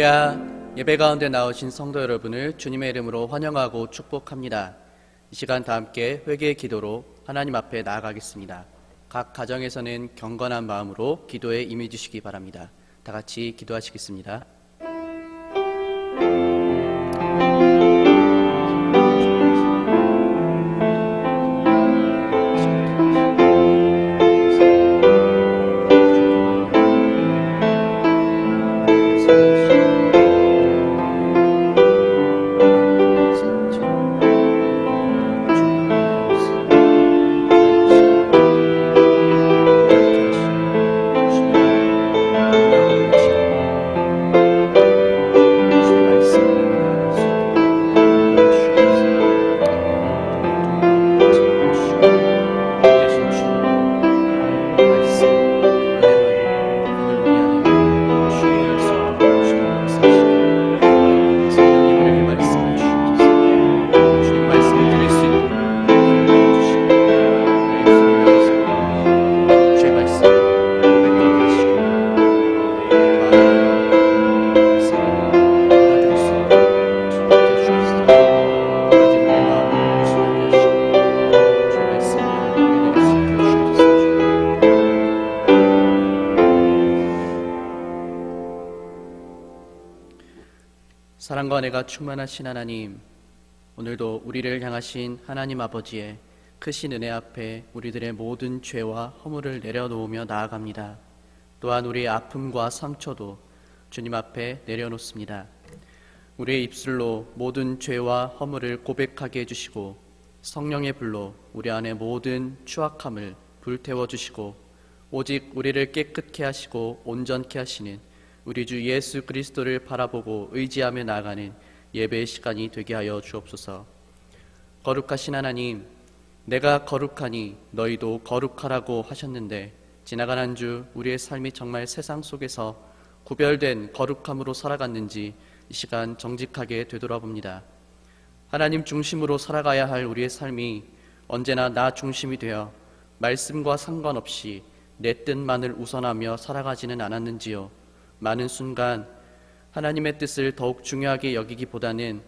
할렐루야. 예배 가운데 나오신 성도 여러분을 주님의 이름으로 환영하고 축복합니다. 이 시간 다 함께 회개의 기도로 하나님 앞에 나아가겠습니다. 각 가정에서는 경건한 마음으로 기도에 임해 주시기 바랍니다. 다 같이 기도하시겠습니다. 사랑과 은혜가 충만하신 하나님, 오늘도 우리를 향하신 하나님 아버지의 크신 은혜 앞에 우리들의 모든 죄와 허물을 내려놓으며 나아갑니다. 또한 우리의 아픔과 상처도 주님 앞에 내려놓습니다. 우리의 입술로 모든 죄와 허물을 고백하게 해주시고 성령의 불로 우리 안에 모든 추악함을 불태워 주시고 오직 우리를 깨끗게 하시고 온전케 하시는 우리 주 예수 그리스도를 바라보고 의지하며 나아가는 예배의 시간이 되게 하여 주옵소서. 거룩하신 하나님, 내가 거룩하니 너희도 거룩하라고 하셨는데 지나간 한 주 우리의 삶이 정말 세상 속에서 구별된 거룩함으로 살아갔는지 이 시간 정직하게 되돌아봅니다. 하나님 중심으로 살아가야 할 우리의 삶이 언제나 나 중심이 되어 말씀과 상관없이 내 뜻만을 우선하며 살아가지는 않았는지요. 많은 순간 하나님의 뜻을 더욱 중요하게 여기기보다는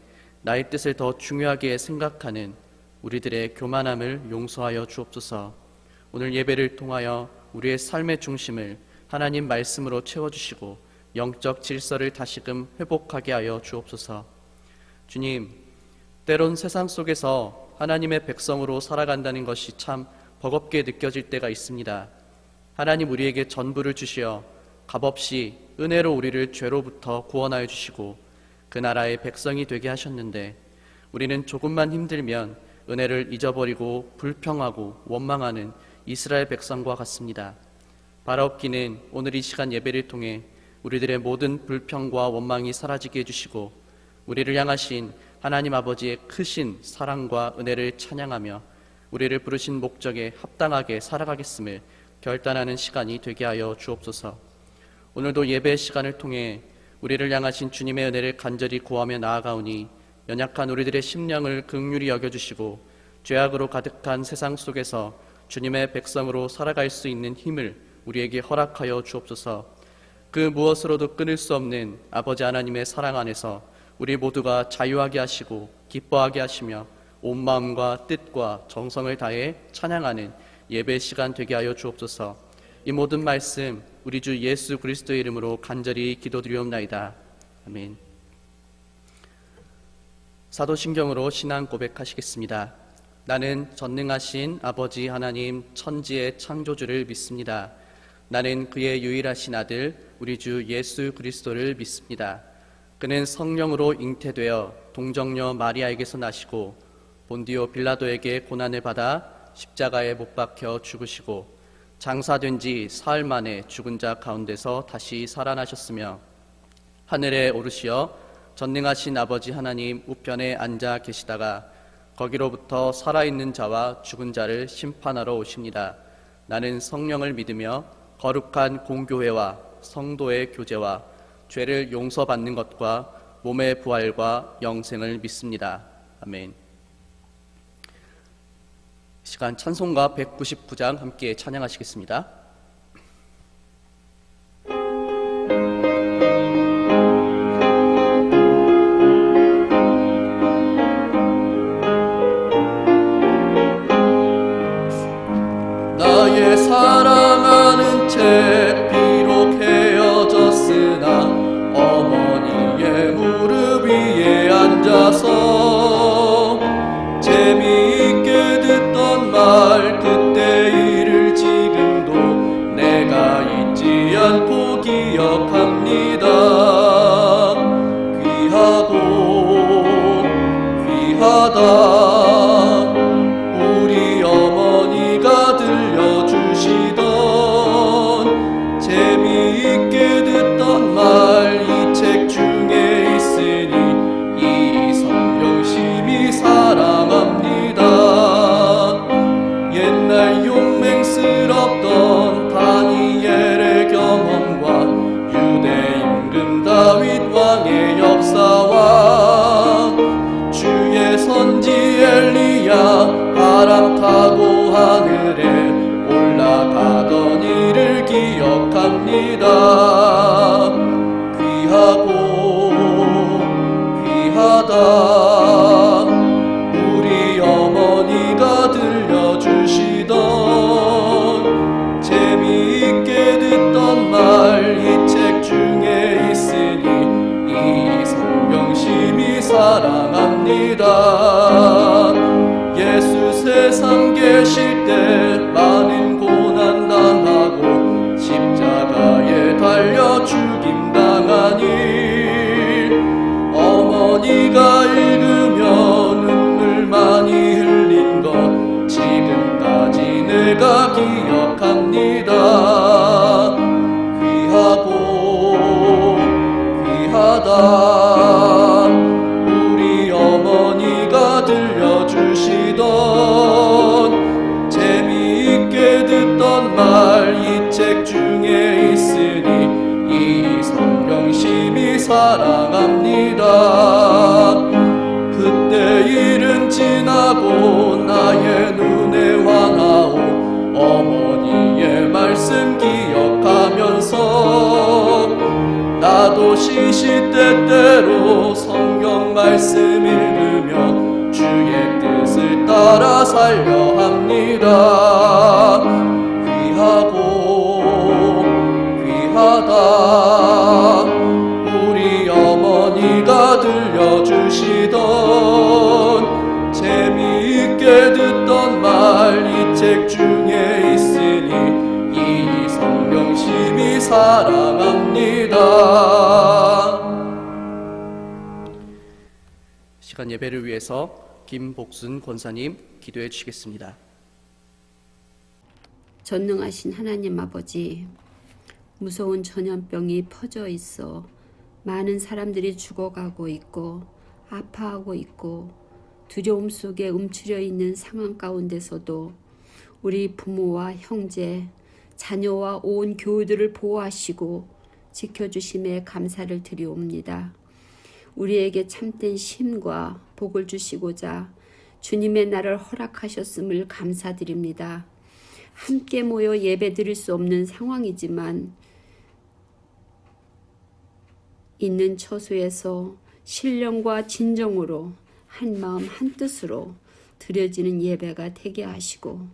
나의 뜻을 더 중요하게 생각하는 우리들의 교만함을 용서하여 주옵소서. 오늘 예배를 통하여 우리의 삶의 중심을 하나님 말씀으로 채워주시고 영적 질서를 다시금 회복하게 하여 주옵소서. 주님, 때론 세상 속에서 하나님의 백성으로 살아간다는 것이 참 버겁게 느껴질 때가 있습니다. 하나님 우리에게 전부를 주시어 값없이 은혜로 우리를 죄로부터 구원하여 주시고 그 나라의 백성이 되게 하셨는데 우리는 조금만 힘들면 은혜를 잊어버리고 불평하고 원망하는 이스라엘 백성과 같습니다. 바라옵기는 오늘 이 시간 예배를 통해 우리들의 모든 불평과 원망이 사라지게 해주시고 우리를 향하신 하나님 아버지의 크신 사랑과 은혜를 찬양하며 우리를 부르신 목적에 합당하게 살아가겠음을 결단하는 시간이 되게 하여 주옵소서. 오늘도 예배의 시간을 통해 우리를 향하신 주님의 은혜를 간절히 구하며 나아가오니 연약한 우리들의 심령을 긍휼히 여겨주시고 죄악으로 가득한 세상 속에서 주님의 백성으로 살아갈 수 있는 힘을 우리에게 허락하여 주옵소서. 그 무엇으로도 끊을 수 없는 아버지 하나님의 사랑 안에서 우리 모두가 자유하게 하시고 기뻐하게 하시며 온 마음과 뜻과 정성을 다해 찬양하는 예배의 시간 되게 하여 주옵소서. 이 모든 말씀 우리 주 예수 그리스도의 이름으로 간절히 기도드리옵나이다. 아멘. 사도신경으로 신앙 고백하시겠습니다. 나는 전능하신 아버지 하나님 천지의 창조주를 믿습니다. 나는 그의 유일하신 아들 우리 주 예수 그리스도를 믿습니다. 그는 성령으로 잉태되어 동정녀 마리아에게서 나시고 본디오 빌라도에게 고난을 받아 십자가에 못 박혀 죽으시고 장사된 지 사흘 만에 죽은 자 가운데서 다시 살아나셨으며 하늘에 오르시어 전능하신 아버지 하나님 우편에 앉아 계시다가 거기로부터 살아있는 자와 죽은 자를 심판하러 오십니다. 나는 성령을 믿으며 거룩한 공교회와 성도의 교제와 죄를 용서받는 것과 몸의 부활과 영생을 믿습니다. 아멘. 시간 찬송가 199장 함께 찬양하시겠습니다. 이제 비록 헤어졌으나 어머니의 무릎 위에 앉아서 재미있게 듣던 말 그때 일을 지금도 내가 잊지 않고 기억합니다. 귀하고 귀하다 우리 어머니가 들려주시던 재미있게 듣던 말 이 책 중에 있으니 이 성경심이 사랑합니다. 옛날 용맹스럽던 다니엘의 경험과 유대 임금 다윗 왕의 역사와 주의 선지 엘리야 바람 타고 하늘에 올라가던 일을 기억합니다. 귀하고 귀하다 우리 어머니가 들려주시던 재미있게 듣던 말 이 책 중에 있으니 이 성경심이 사랑합니다. 예수 세상 계실 때 많은 고난 당하고 십자가에 달려 죽임당한 일 어머니가 읽으며 눈물 많이 흘린 것 지금까지 내가 기억합니다. 귀하고 귀하다 우리 어머니가 들려주시던 재미있게 듣던 말 이 책 중에 있으니 이 성경심이 사랑합니다. 그때 일은 지나고 나의 눈에 환하오 어머니의 말씀 기억하면서 나도 시시때때로 성경 말씀 읽으며 주의 뜻을 따라 살려 합니다. 귀하고 귀하다 우리 어머니가 들려주시던 재미있게 듣던 말 이 책 중에 있으니 이 성경심이 사랑합니다. 시간 예배를 위해서 김복순 권사님 기도해 주시겠습니다. 전능하신 하나님 아버지, 무서운 전염병이 퍼져 있어 많은 사람들이 죽어가고 있고 아파하고 있고 두려움 속에 움츠려 있는 상황 가운데서도 우리 부모와 형제, 자녀와 온 교우들을 보호하시고 지켜주심에 감사를 드리옵니다. 우리에게 참된 힘과 복을 주시고자 주님의 날을 허락하셨음을 감사드립니다. 함께 모여 예배 드릴 수 없는 상황이지만 있는 처소에서 신령과 진정으로 한마음 한뜻으로 드려지는 예배가 되게 하시고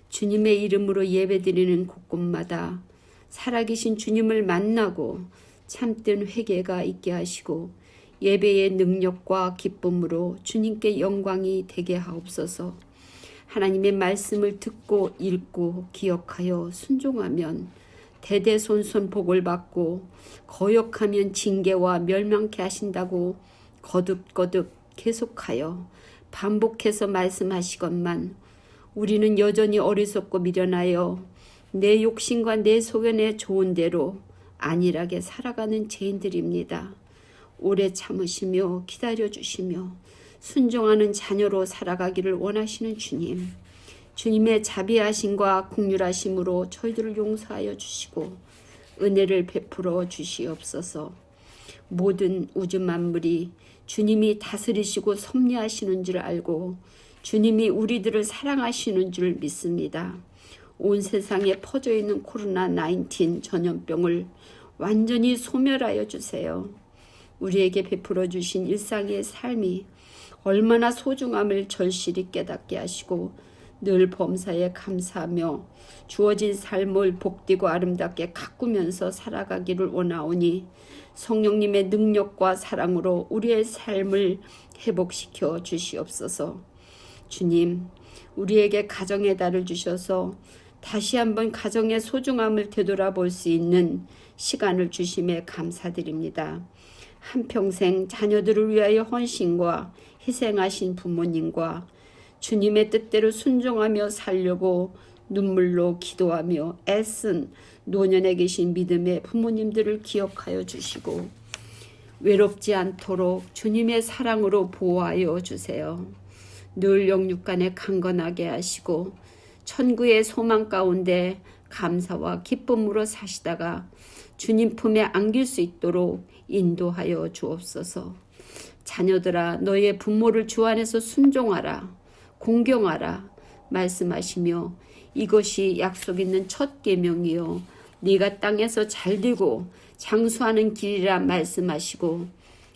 주님의 이름으로 예배 드리는 곳곳마다 살아계신 주님을 만나고 참된 회개가 있게 하시고 예배의 능력과 기쁨으로 주님께 영광이 되게 하옵소서. 하나님의 말씀을 듣고 읽고 기억하여 순종하면 대대손손 복을 받고 거역하면 징계와 멸망케 하신다고 거듭거듭 계속하여 반복해서 말씀하시건만 우리는 여전히 어리석고 미련하여 내 욕심과 내 소견에 좋은 대로 안일하게 살아가는 죄인들입니다. 오래 참으시며 기다려주시며 순종하는 자녀로 살아가기를 원하시는 주님, 주님의 자비하심과 긍휼하심으로 저희들을 용서하여 주시고 은혜를 베풀어 주시옵소서. 모든 우주 만물이 주님이 다스리시고 섭리하시는 줄 알고 주님이 우리들을 사랑하시는 줄 믿습니다. 온 세상에 퍼져 있는 코로나19 전염병을 완전히 소멸하여 주세요. 우리에게 베풀어 주신 일상의 삶이 얼마나 소중함을 절실히 깨닫게 하시고 늘 범사에 감사하며 주어진 삶을 복되고 아름답게 가꾸면서 살아가기를 원하오니 성령님의 능력과 사랑으로 우리의 삶을 회복시켜 주시옵소서. 주님, 우리에게 가정의 달을 주셔서 다시 한번 가정의 소중함을 되돌아볼 수 있는 시간을 주심에 감사드립니다. 한평생 자녀들을 위하여 헌신과 희생하신 부모님과 주님의 뜻대로 순종하며 살려고 눈물로 기도하며 애쓴 노년에 계신 믿음의 부모님들을 기억하여 주시고 외롭지 않도록 주님의 사랑으로 보호하여 주세요. 늘 영육간에 강건하게 하시고 천국의 소망 가운데 감사와 기쁨으로 사시다가 주님 품에 안길 수 있도록 인도하여 주옵소서. 자녀들아, 너희의 부모를 주 안에서 순종하라, 공경하라 말씀하시며 이것이 약속 있는 첫 계명이요 네가 땅에서 잘되고 장수하는 길이라 말씀하시고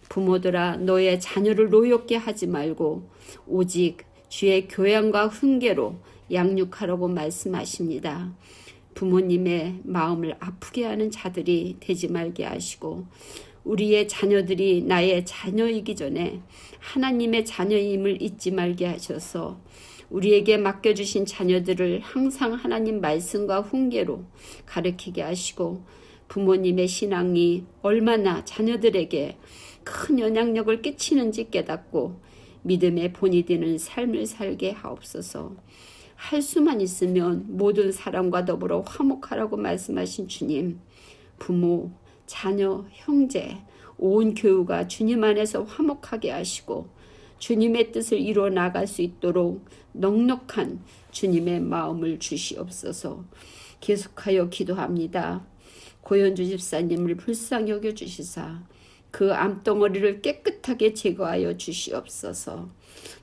부모들아, 너의 자녀를 노엽게 하지 말고 오직 주의 교양과 훈계로 양육하라고 말씀하십니다. 부모님의 마음을 아프게 하는 자들이 되지 말게 하시고 우리의 자녀들이 나의 자녀이기 전에 하나님의 자녀임을 잊지 말게 하셔서 우리에게 맡겨주신 자녀들을 항상 하나님 말씀과 훈계로 가르치게 하시고 부모님의 신앙이 얼마나 자녀들에게 큰 영향력을 끼치는지 깨닫고 믿음의 본이 되는 삶을 살게 하옵소서. 할 수만 있으면 모든 사람과 더불어 화목하라고 말씀하신 주님, 부모, 자녀, 형제, 온 교우가 주님 안에서 화목하게 하시고 주님의 뜻을 이루어 나갈 수 있도록 넉넉한 주님의 마음을 주시옵소서. 계속하여 기도합니다. 고현주 집사님을 불쌍히 여겨주시사 그 암덩어리를 깨끗하게 제거하여 주시옵소서.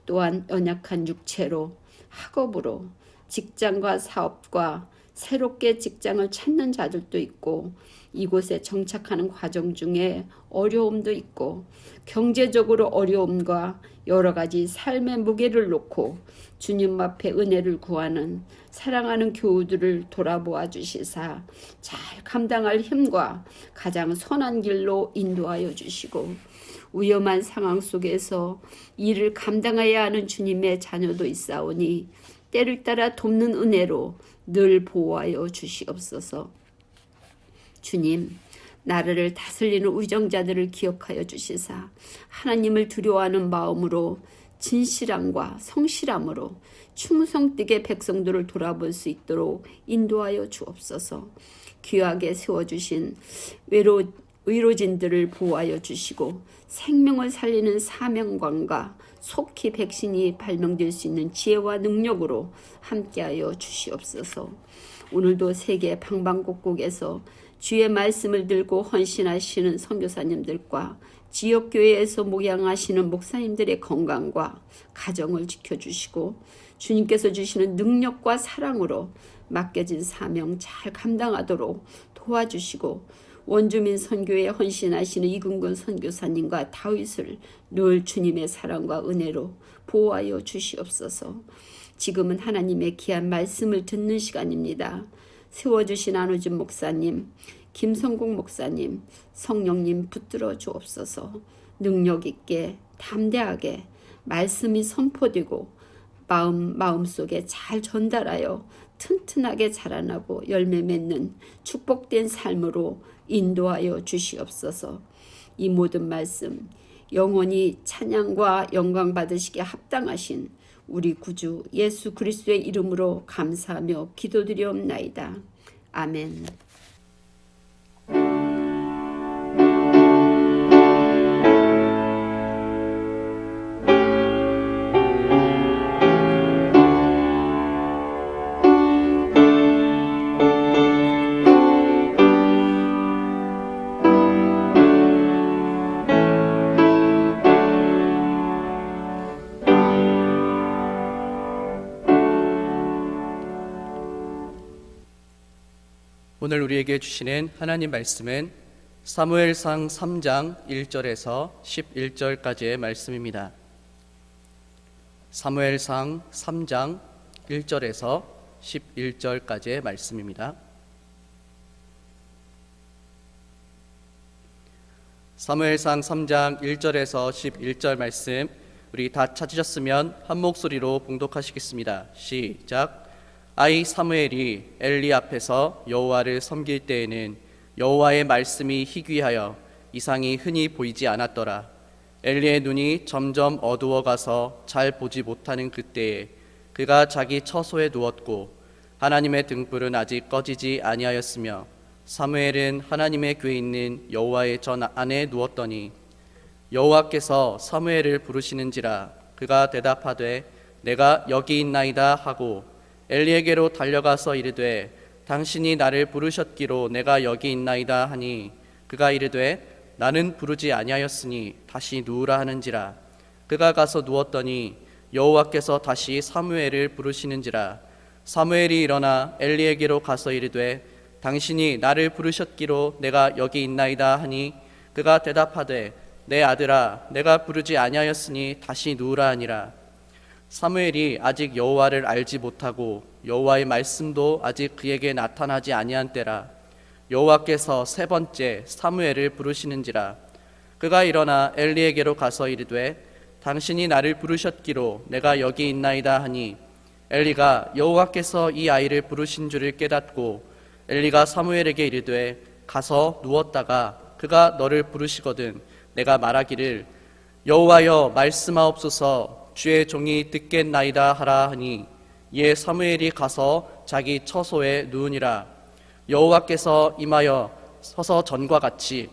또한 연약한 육체로 학업으로 직장과 사업과 새롭게 직장을 찾는 자들도 있고 이곳에 정착하는 과정 중에 어려움도 있고 경제적으로 어려움과 여러 가지 삶의 무게를 놓고 주님 앞에 은혜를 구하는 사랑하는 교우들을 돌아보아 주시사 잘 감당할 힘과 가장 선한 길로 인도하여 주시고 위험한 상황 속에서 일을 감당해야 하는 주님의 자녀도 있사오니 때를 따라 돕는 은혜로 늘 보호하여 주시옵소서. 주님, 나라를 다스리는 위정자들을 기억하여 주시사 하나님을 두려워하는 마음으로 진실함과 성실함으로 충성되게 백성들을 돌아볼 수 있도록 인도하여 주옵소서. 귀하게 세워주신 의료진들을 보호하여 주시고 생명을 살리는 사명관과 속히 백신이 발명될 수 있는 지혜와 능력으로 함께하여 주시옵소서. 오늘도 세계 방방곡곡에서 주의 말씀을 들고 헌신하시는 선교사님들과 지역교회에서 목양하시는 목사님들의 건강과 가정을 지켜주시고 주님께서 주시는 능력과 사랑으로 맡겨진 사명 잘 감당하도록 도와주시고 원주민 선교에 헌신하시는 이근근 선교사님과 다윗을 늘 주님의 사랑과 은혜로 보호하여 주시옵소서. 지금은 하나님의 귀한 말씀을 듣는 시간입니다. 세워주신 안우진 목사님, 김성국 목사님, 성령님 붙들어 주옵소서. 능력 있게 담대하게 말씀이 선포되고 마음속에 잘 전달하여 튼튼하게 자라나고 열매 맺는 축복된 삶으로 인도하여 주시옵소서. 이 모든 말씀 영원히 찬양과 영광 받으시기에 합당하신 우리 구주 예수 그리스도의 이름으로 감사하며 기도드리옵나이다. 아멘. 오늘 우리에게 주시는 하나님 말씀은 사무엘상 3장 1절에서 11절까지의 말씀입니다. 사무엘상 3장 1절에서 11절까지의 말씀입니다. 사무엘상 3장 1절에서 11절 말씀, 우리 다 찾으셨으면 한 목소리로 봉독하시겠습니다. 시작. 아이 사무엘이 엘리 앞에서 여호와를 섬길 때에는 여호와의 말씀이 희귀하여 이상이 흔히 보이지 않았더라. 엘리의 눈이 점점 어두워가서 잘 보지 못하는 그때에 그가 자기 처소에 누웠고 하나님의 등불은 아직 꺼지지 아니하였으며 사무엘은 하나님의 궤에 있는 여호와의 전 안에 누웠더니 여호와께서 사무엘을 부르시는지라. 그가 대답하되 내가 여기 있나이다 하고 엘리에게로 달려가서 이르되 당신이 나를 부르셨기로 내가 여기 있나이다 하니 그가 이르되 나는 부르지 아니하였으니 다시 누우라 하는지라. 그가 가서 누웠더니 여호와께서 다시 사무엘을 부르시는지라. 사무엘이 일어나 엘리에게로 가서 이르되 당신이 나를 부르셨기로 내가 여기 있나이다 하니 그가 대답하되 내 아들아 내가 부르지 아니하였으니 다시 누우라 하니라. 사무엘이 아직 여호와를 알지 못하고 여호와의 말씀도 아직 그에게 나타나지 아니한 때라. 여호와께서 세 번째 사무엘을 부르시는지라. 그가 일어나 엘리에게로 가서 이르되 당신이 나를 부르셨기로 내가 여기 있나이다 하니 엘리가 여호와께서 이 아이를 부르신 줄을 깨닫고 엘리가 사무엘에게 이르되 가서 누웠다가 그가 너를 부르시거든 내가 말하기를 여호와여 말씀하옵소서 주의 종이 듣겠나이다 하라 하니 이에 사무엘이 가서 자기 처소에 누우니라. 여호와께서 임하여 서서 전과 같이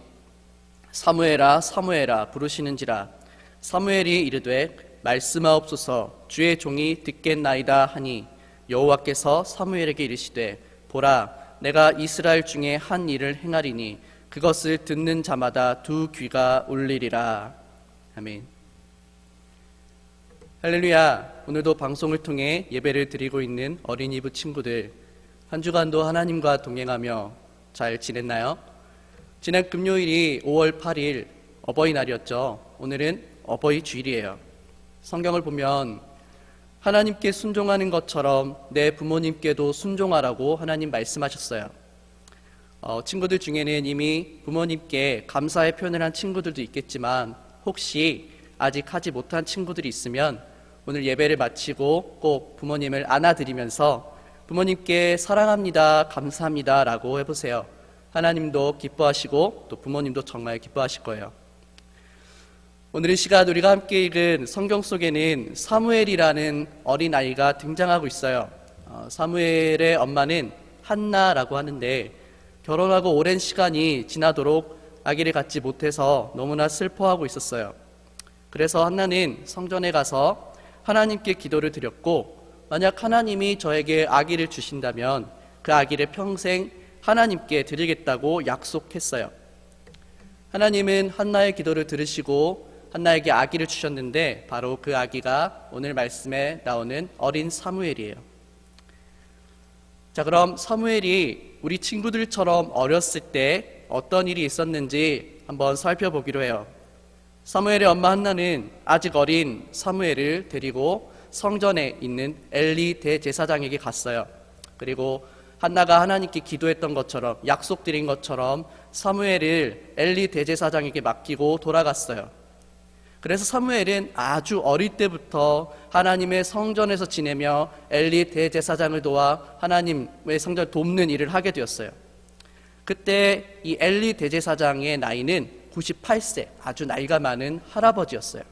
사무엘아 사무엘아 부르시는지라. 사무엘이 이르되 말씀하옵소서 주의 종이 듣겠나이다 하니 여호와께서 사무엘에게 이르시되 보라 내가 이스라엘 중에 한 일을 행하리니 그것을 듣는 자마다 두 귀가 울리리라. 아멘. 할렐루야. 오늘도 방송을 통해 예배를 드리고 있는 어린이부 친구들, 한 주간도 하나님과 동행하며 잘 지냈나요? 지난 금요일이 5월 8일 어버이날이었죠. 오늘은 어버이 주일이에요. 성경을 보면 하나님께 순종하는 것처럼 내 부모님께도 순종하라고 하나님 말씀하셨어요. 친구들 중에는 이미 부모님께 감사의 표현을 한 친구들도 있겠지만 혹시 아직 하지 못한 친구들이 있으면 오늘 예배를 마치고 꼭 부모님을 안아드리면서 부모님께 사랑합니다, 감사합니다 라고 해보세요. 하나님도 기뻐하시고 또 부모님도 정말 기뻐하실 거예요. 오늘 이 시간 우리가 함께 읽은 성경 속에는 사무엘이라는 어린아이가 등장하고 있어요. 사무엘의 엄마는 한나라고 하는데 결혼하고 오랜 시간이 지나도록 아기를 갖지 못해서 너무나 슬퍼하고 있었어요. 그래서 한나는 성전에 가서 하나님께 기도를 드렸고 만약 하나님이 저에게 아기를 주신다면 그 아기를 평생 하나님께 드리겠다고 약속했어요. 하나님은 한나의 기도를 들으시고 한나에게 아기를 주셨는데 바로 그 아기가 오늘 말씀에 나오는 어린 사무엘이에요. 자, 그럼 사무엘이 우리 친구들처럼 어렸을 때 어떤 일이 있었는지 한번 살펴보기로 해요. 사무엘의 엄마 한나는 아직 어린 사무엘을 데리고 성전에 있는 엘리 대제사장에게 갔어요. 그리고 한나가 하나님께 기도했던 것처럼 약속드린 것처럼 사무엘을 엘리 대제사장에게 맡기고 돌아갔어요. 그래서 사무엘은 아주 어릴 때부터 하나님의 성전에서 지내며 엘리 대제사장을 도와 하나님의 성전을 돕는 일을 하게 되었어요. 그때 이 엘리 대제사장의 나이는 98세, 아주 나이가 많은 할아버지였어요.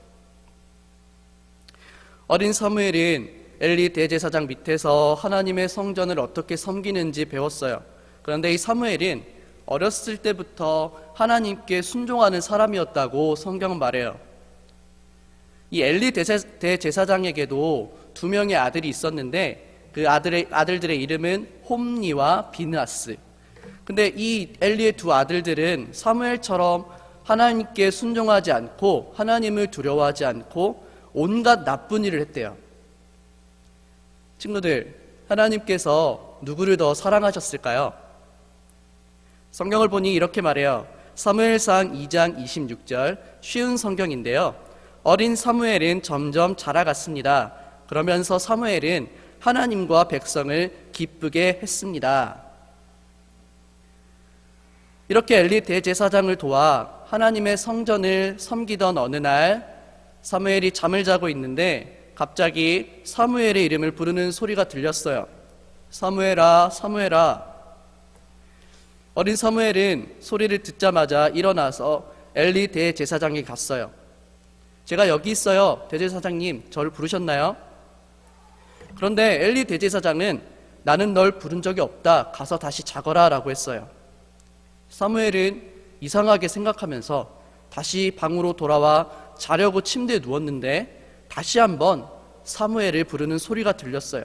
어린 사무엘은 엘리 대제사장 밑에서 하나님의 성전을 어떻게 섬기는지 배웠어요. 그런데 이 사무엘은 어렸을 때부터 하나님께 순종하는 사람이었다고 성경은 말해요. 이 엘리 대제사장에게도 두 명의 아들이 있었는데 그 아들들의 이름은 홈니와 비느하스. 근데 이 엘리의 두 아들들은 사무엘처럼 하나님께 순종하지 않고 하나님을 두려워하지 않고 온갖 나쁜 일을 했대요. 친구들, 하나님께서 누구를 더 사랑하셨을까요? 성경을 보니 이렇게 말해요. 사무엘상 2장 26절, 쉬운 성경인데요. 어린 사무엘은 점점 자라갔습니다. 그러면서 사무엘은 하나님과 백성을 기쁘게 했습니다. 이렇게 엘리 대제사장을 도와 하나님의 성전을 섬기던 어느 날 사무엘이 잠을 자고 있는데 갑자기 사무엘의 이름을 부르는 소리가 들렸어요. 사무엘아, 사무엘아. 어린 사무엘은 소리를 듣자마자 일어나서 엘리 대제사장에게 갔어요. 제가 여기 있어요. 대제사장님, 저를 부르셨나요? 그런데 엘리 대제사장은 나는 널 부른 적이 없다. 가서 다시 자거라 라고 했어요. 사무엘은 이상하게 생각하면서 다시 방으로 돌아와 자려고 침대에 누웠는데 다시 한번 사무엘을 부르는 소리가 들렸어요.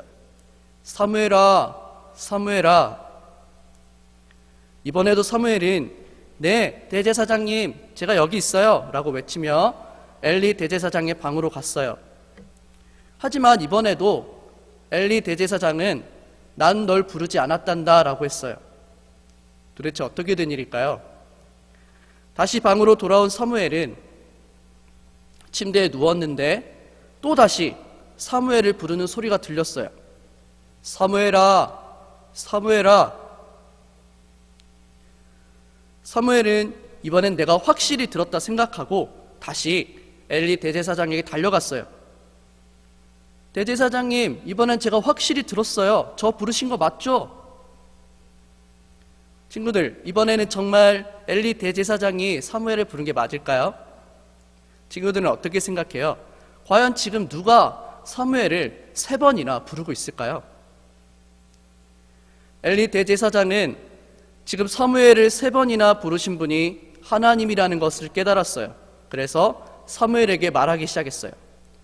사무엘아, 사무엘아. 이번에도 사무엘은 네, 대제사장님, 제가 여기 있어요 라고 외치며 엘리 대제사장의 방으로 갔어요. 하지만 이번에도 엘리 대제사장은 난 널 부르지 않았단다 라고 했어요. 도대체 어떻게 된 일일까요? 다시 방으로 돌아온 사무엘은 침대에 누웠는데 또다시 사무엘을 부르는 소리가 들렸어요. 사무엘아, 사무엘아. 사무엘은 이번엔 내가 확실히 들었다 생각하고 다시 엘리 대제사장에게 달려갔어요. 대제사장님, 이번엔 제가 확실히 들었어요. 저 부르신 거 맞죠? 친구들, 이번에는 정말 엘리 대제사장이 사무엘을 부른 게 맞을까요? 친구들은 어떻게 생각해요? 과연 지금 누가 사무엘을 3번이나 부르고 있을까요? 엘리 대제사장은 지금 사무엘을 3번이나 부르신 분이 하나님이라는 것을 깨달았어요. 그래서 사무엘에게 말하기 시작했어요.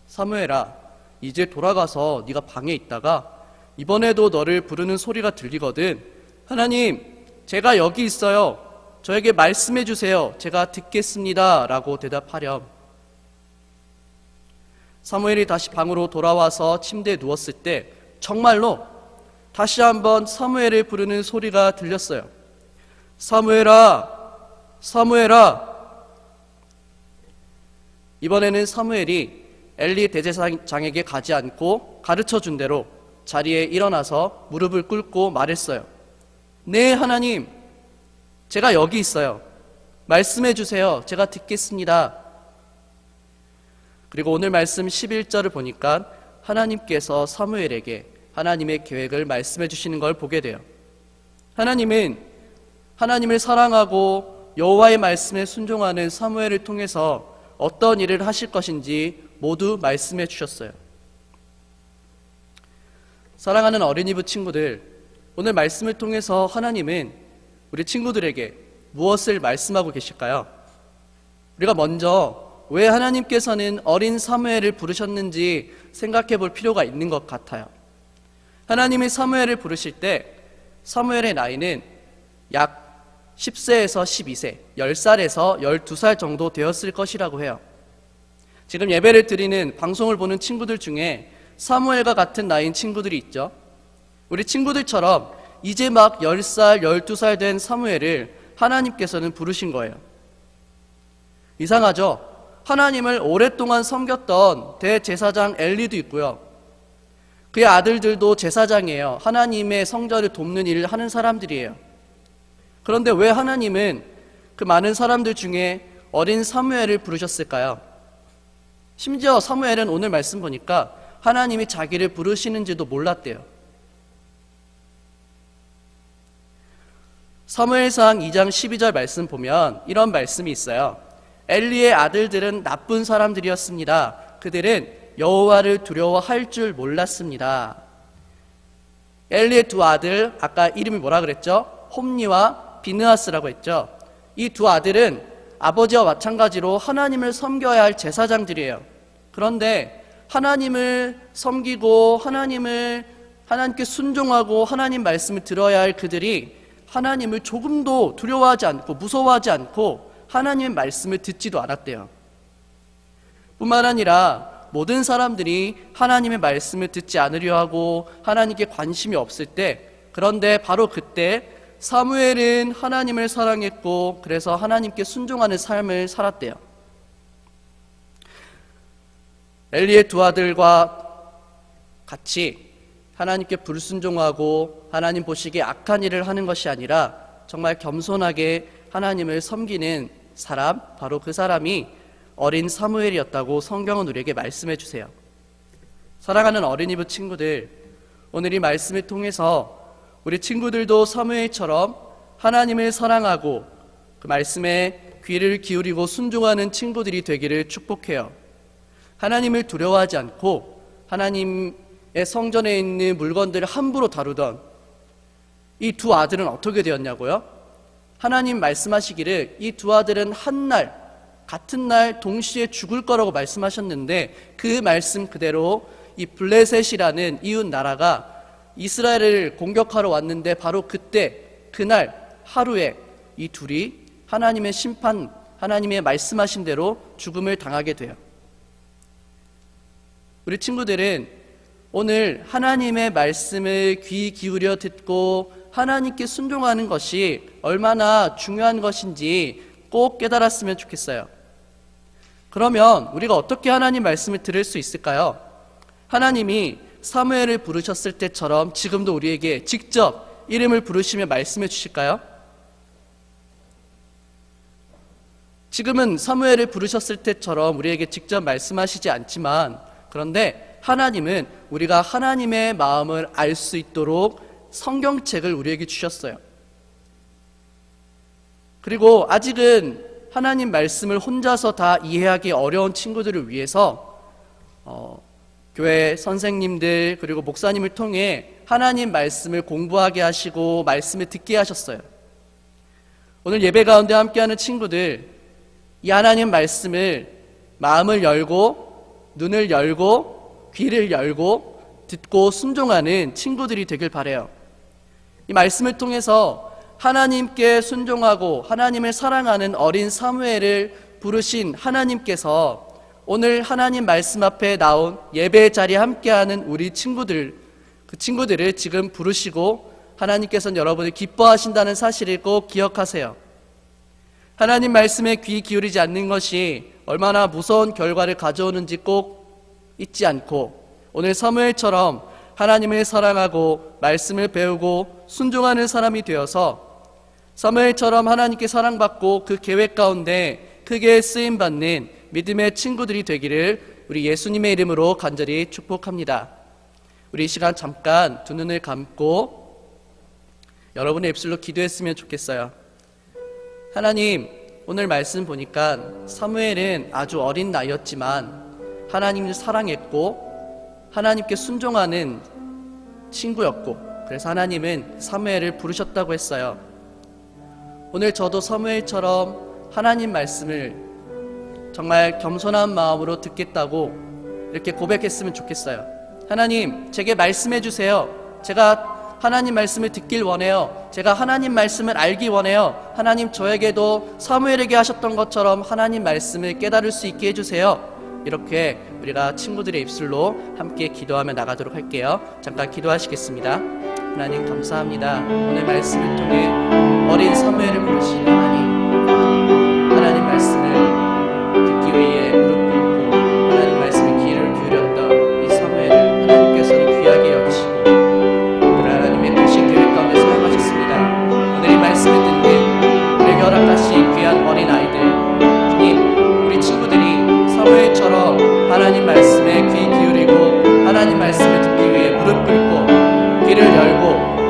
사무엘아, 이제 돌아가서 네가 방에 있다가 이번에도 너를 부르는 소리가 들리거든. 하나님, 제가 여기 있어요. 저에게 말씀해 주세요. 제가 듣겠습니다. 라고 대답하렴. 사무엘이 다시 방으로 돌아와서 침대에 누웠을 때 정말로 다시 한번 사무엘을 부르는 소리가 들렸어요. 사무엘아, 사무엘아. 이번에는 사무엘이 엘리 대제사장에게 가지 않고 가르쳐준 대로 자리에 일어나서 무릎을 꿇고 말했어요. 네, 하나님, 제가 여기 있어요. 말씀해 주세요. 제가 듣겠습니다. 그리고 오늘 말씀 11절을 보니까 하나님께서 사무엘에게 하나님의 계획을 말씀해 주시는 걸 보게 돼요. 하나님은 하나님을 사랑하고 여호와의 말씀에 순종하는 사무엘을 통해서 어떤 일을 하실 것인지 모두 말씀해 주셨어요. 사랑하는 어린이부 친구들, 오늘 말씀을 통해서 하나님은 우리 친구들에게 무엇을 말씀하고 계실까요? 우리가 먼저 왜 하나님께서는 어린 사무엘을 부르셨는지 생각해 볼 필요가 있는 것 같아요. 하나님이 사무엘을 부르실 때 사무엘의 나이는 약 10세에서 12세, 10살에서 12살 정도 되었을 것이라고 해요. 지금 예배를 드리는 방송을 보는 친구들 중에 사무엘과 같은 나이인 친구들이 있죠. 우리 친구들처럼 이제 막 10살, 12살 된 사무엘을 하나님께서는 부르신 거예요. 이상하죠? 하나님을 오랫동안 섬겼던 대제사장 엘리도 있고요. 그의 아들들도 제사장이에요. 하나님의 성전을 돕는 일을 하는 사람들이에요. 그런데 왜 하나님은 그 많은 사람들 중에 어린 사무엘을 부르셨을까요? 심지어 사무엘은 오늘 말씀 보니까 하나님이 자기를 부르시는지도 몰랐대요. 사무엘상 2장 12절 말씀 보면 이런 말씀이 있어요. 엘리의 아들들은 나쁜 사람들이었습니다. 그들은 여호와를 두려워할 줄 몰랐습니다. 엘리의 두 아들, 아까 이름이 뭐라 그랬죠? 홈니와 비느하스라고 했죠. 이 두 아들은 아버지와 마찬가지로 하나님을 섬겨야 할 제사장들이에요. 그런데 하나님을 섬기고 하나님께 순종하고 하나님 말씀을 들어야 할 그들이 하나님을 조금도 두려워하지 않고 무서워하지 않고 하나님의 말씀을 듣지도 않았대요. 뿐만 아니라 모든 사람들이 하나님의 말씀을 듣지 않으려 하고 하나님께 관심이 없을 때, 그런데 바로 그때 사무엘은 하나님을 사랑했고 그래서 하나님께 순종하는 삶을 살았대요. 엘리의 두 아들과 같이 하나님께 불순종하고 하나님 보시기에 악한 일을 하는 것이 아니라 정말 겸손하게 하나님을 섬기는 사람, 바로 그 사람이 어린 사무엘이었다고 성경은 우리에게 말씀해 주세요. 사랑하는 어린이부 친구들, 오늘 이 말씀을 통해서 우리 친구들도 사무엘처럼 하나님을 사랑하고 그 말씀에 귀를 기울이고 순종하는 친구들이 되기를 축복해요. 하나님을 두려워하지 않고 하나님의 성전에 있는 물건들을 함부로 다루던 이 두 아들은 어떻게 되었냐고요? 하나님 말씀하시기를 이 두 아들은 같은 날 동시에 죽을 거라고 말씀하셨는데 그 말씀 그대로 이 블레셋이라는 이웃 나라가 이스라엘을 공격하러 왔는데 바로 그날 하루에 이 둘이 하나님의 심판, 하나님의 말씀하신 대로 죽음을 당하게 돼요. 우리 친구들은 오늘 하나님의 말씀을 귀 기울여 듣고 하나님께 순종하는 것이 얼마나 중요한 것인지 꼭 깨달았으면 좋겠어요. 그러면 우리가 어떻게 하나님 말씀을 들을 수 있을까요? 하나님이 사무엘을 부르셨을 때처럼 지금도 우리에게 직접 이름을 부르시며 말씀해 주실까요? 지금은 사무엘을 부르셨을 때처럼 우리에게 직접 말씀하시지 않지만, 그런데 하나님은 우리가 하나님의 마음을 알 수 있도록 성경책을 우리에게 주셨어요. 그리고 아직은 하나님 말씀을 혼자서 다 이해하기 어려운 친구들을 위해서 교회 선생님들 그리고 목사님을 통해 하나님 말씀을 공부하게 하시고 말씀을 듣게 하셨어요. 오늘 예배 가운데 함께하는 친구들, 이 하나님 말씀을 마음을 열고 눈을 열고 귀를 열고 듣고 순종하는 친구들이 되길 바라요. 이 말씀을 통해서 하나님께 순종하고 하나님을 사랑하는 어린 사무엘을 부르신 하나님께서 오늘 하나님 말씀 앞에 나온 예배 자리에 함께하는 우리 친구들, 그 친구들을 지금 부르시고 하나님께서는 여러분을 기뻐하신다는 사실을 꼭 기억하세요. 하나님 말씀에 귀 기울이지 않는 것이 얼마나 무서운 결과를 가져오는지 꼭 잊지 않고 오늘 사무엘처럼 하나님을 사랑하고 말씀을 배우고 순종하는 사람이 되어서 사무엘처럼 하나님께 사랑받고 그 계획 가운데 크게 쓰임받는 믿음의 친구들이 되기를 우리 예수님의 이름으로 간절히 축복합니다. 우리 이 시간 잠깐 두 눈을 감고 여러분의 입술로 기도했으면 좋겠어요. 하나님, 오늘 말씀 보니까 사무엘은 아주 어린 나이였지만 하나님을 사랑했고 하나님께 순종하는 친구였고, 그래서 하나님은 사무엘을 부르셨다고 했어요. 오늘 저도 사무엘처럼 하나님 말씀을 정말 겸손한 마음으로 듣겠다고 이렇게 고백했으면 좋겠어요. 하나님, 제게 말씀해 주세요. 제가 하나님 말씀을 듣길 원해요. 제가 하나님 말씀을 알기 원해요. 하나님, 저에게도 사무엘에게 하셨던 것처럼 하나님 말씀을 깨달을 수 있게 해주세요. 이렇게 우리가 친구들의 입술로 함께 기도하며 나가도록 할게요. 잠깐 기도하시겠습니다. 하나님, 감사합니다. 오늘 말씀을 통해 어린 사무엘을 부르신 하나님 말씀을 듣기 위해 무릎 꿇고 하나님 말씀에 귀를 기울였던 이 사무엘을 하나님께서는 귀하게 여기시고 오늘 하나님의 크신 계획 가운데 사용하셨습니다. 오늘 이 말씀을 듣는 우리에게 허락하신 귀한 어린 아이들, 주님, 우리 친구들이 사무엘처럼 하나님 말씀에 귀 기울이고 하나님 말씀을 듣기 위해 무릎 꿇고 귀를 열고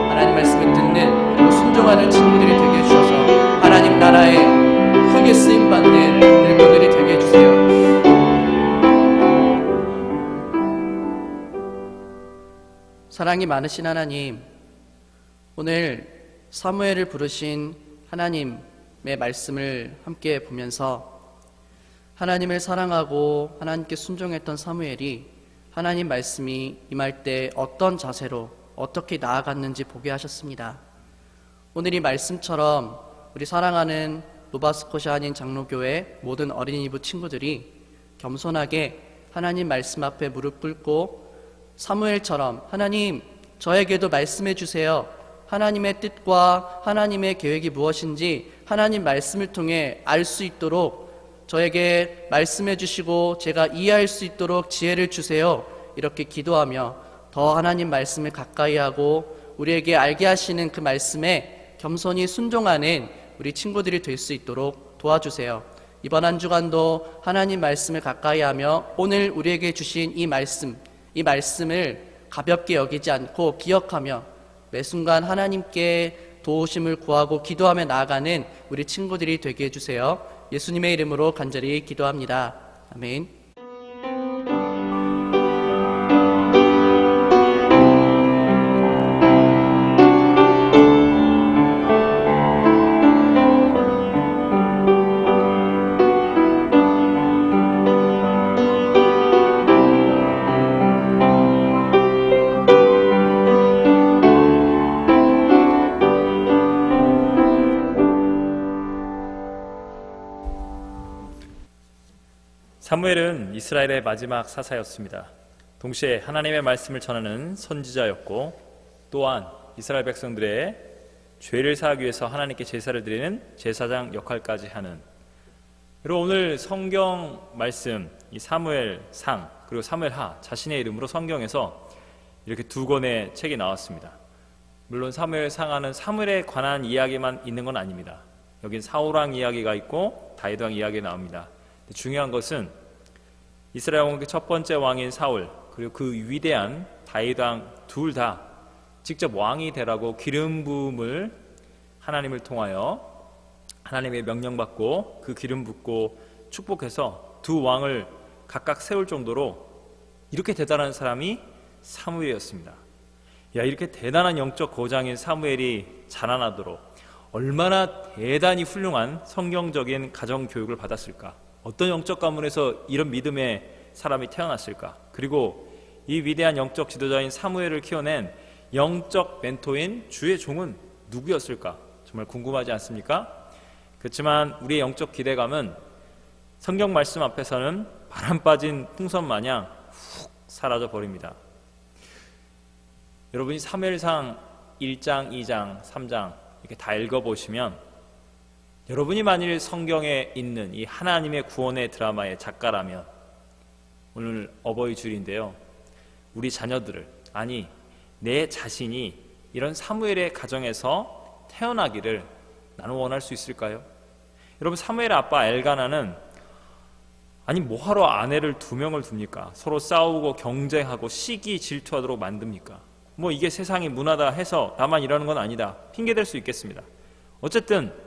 하나님 말씀을 듣는 그리고 순종하는 친구들이 되게 해주셔서 하나님 나라에 크게 쓰임받는 일꾼들이 되게 해주세요. 사랑이 많으신 하나님, 오늘 사무엘을 부르신 하나님의 말씀을 함께 보면서 하나님을 사랑하고 하나님께 순종했던 사무엘이 하나님 말씀이 임할 때 어떤 자세로 어떻게 나아갔는지 보게 하셨습니다. 오늘 이 말씀처럼 우리 사랑하는 노바스코샤 한인 장로교회 모든 어린이부 친구들이 겸손하게 하나님 말씀 앞에 무릎 꿇고 사무엘처럼 하나님, 저에게도 말씀해 주세요. 하나님의 뜻과 하나님의 계획이 무엇인지 하나님 말씀을 통해 알 수 있도록 저에게 말씀해 주시고 제가 이해할 수 있도록 지혜를 주세요. 이렇게 기도하며 더 하나님 말씀을 가까이 하고 우리에게 알게 하시는 그 말씀에 겸손히 순종하는 우리 친구들이 될 수 있도록 도와주세요. 이번 한 주간도 하나님 말씀을 가까이 하며 오늘 우리에게 주신 이 말씀을 가볍게 여기지 않고 기억하며 매 순간 하나님께 도우심을 구하고 기도하며 나아가는 우리 친구들이 되게 해주세요. 예수님의 이름으로 간절히 기도합니다. 아멘. 사무엘은 이스라엘의 마지막 사사였습니다. 동시에 하나님의 말씀을 전하는 선지자였고 또한 이스라엘 백성들의 죄를 사하기 위해서 하나님께 제사를 드리는 제사장 역할까지 하는, 그리고 오늘 성경 말씀 이 사무엘상 그리고 사무엘하 자신의 이름으로 성경에서 이렇게 두 권의 책이 나왔습니다. 물론 사무엘상하는 사무엘에 관한 이야기만 있는 건 아닙니다. 여긴 사울왕 이야기가 있고 다윗왕 이야기가 나옵니다. 중요한 것은 이스라엘 왕국의 첫 번째 왕인 사울 그리고 그 위대한 다윗왕 둘 다 직접 왕이 되라고 기름 부음을 하나님을 통하여 하나님의 명령받고 그 기름 붓고 축복해서 두 왕을 각각 세울 정도로 이렇게 대단한 사람이 사무엘이었습니다. 이렇게 대단한 영적 거장인 사무엘이 자라나도록 얼마나 대단히 훌륭한 성경적인 가정 교육을 받았을까? 어떤 영적 가문에서 이런 믿음의 사람이 태어났을까? 그리고 이 위대한 영적 지도자인 사무엘을 키워낸 영적 멘토인 주의 종은 누구였을까? 정말 궁금하지 않습니까? 그렇지만 우리의 영적 기대감은 성경 말씀 앞에서는 바람 빠진 풍선 마냥 훅 사라져 버립니다. 여러분이 사무엘상 1장, 2장, 3장 이렇게 다 읽어보시면 여러분이 만일 성경에 있는 이 하나님의 구원의 드라마의 작가라면, 오늘 어버이 줄인데요, 우리 자녀들을, 아니 내 자신이 이런 사무엘의 가정에서 태어나기를 나는 원할 수 있을까요? 여러분, 사무엘의 아빠 엘가나는 아니 뭐하러 아내를 2명을 둡니까? 서로 싸우고 경쟁하고 시기 질투하도록 만듭니까? 뭐 이게 세상의 문화다 해서 나만 이러는 건 아니다 핑계댈 수 있겠습니다. 어쨌든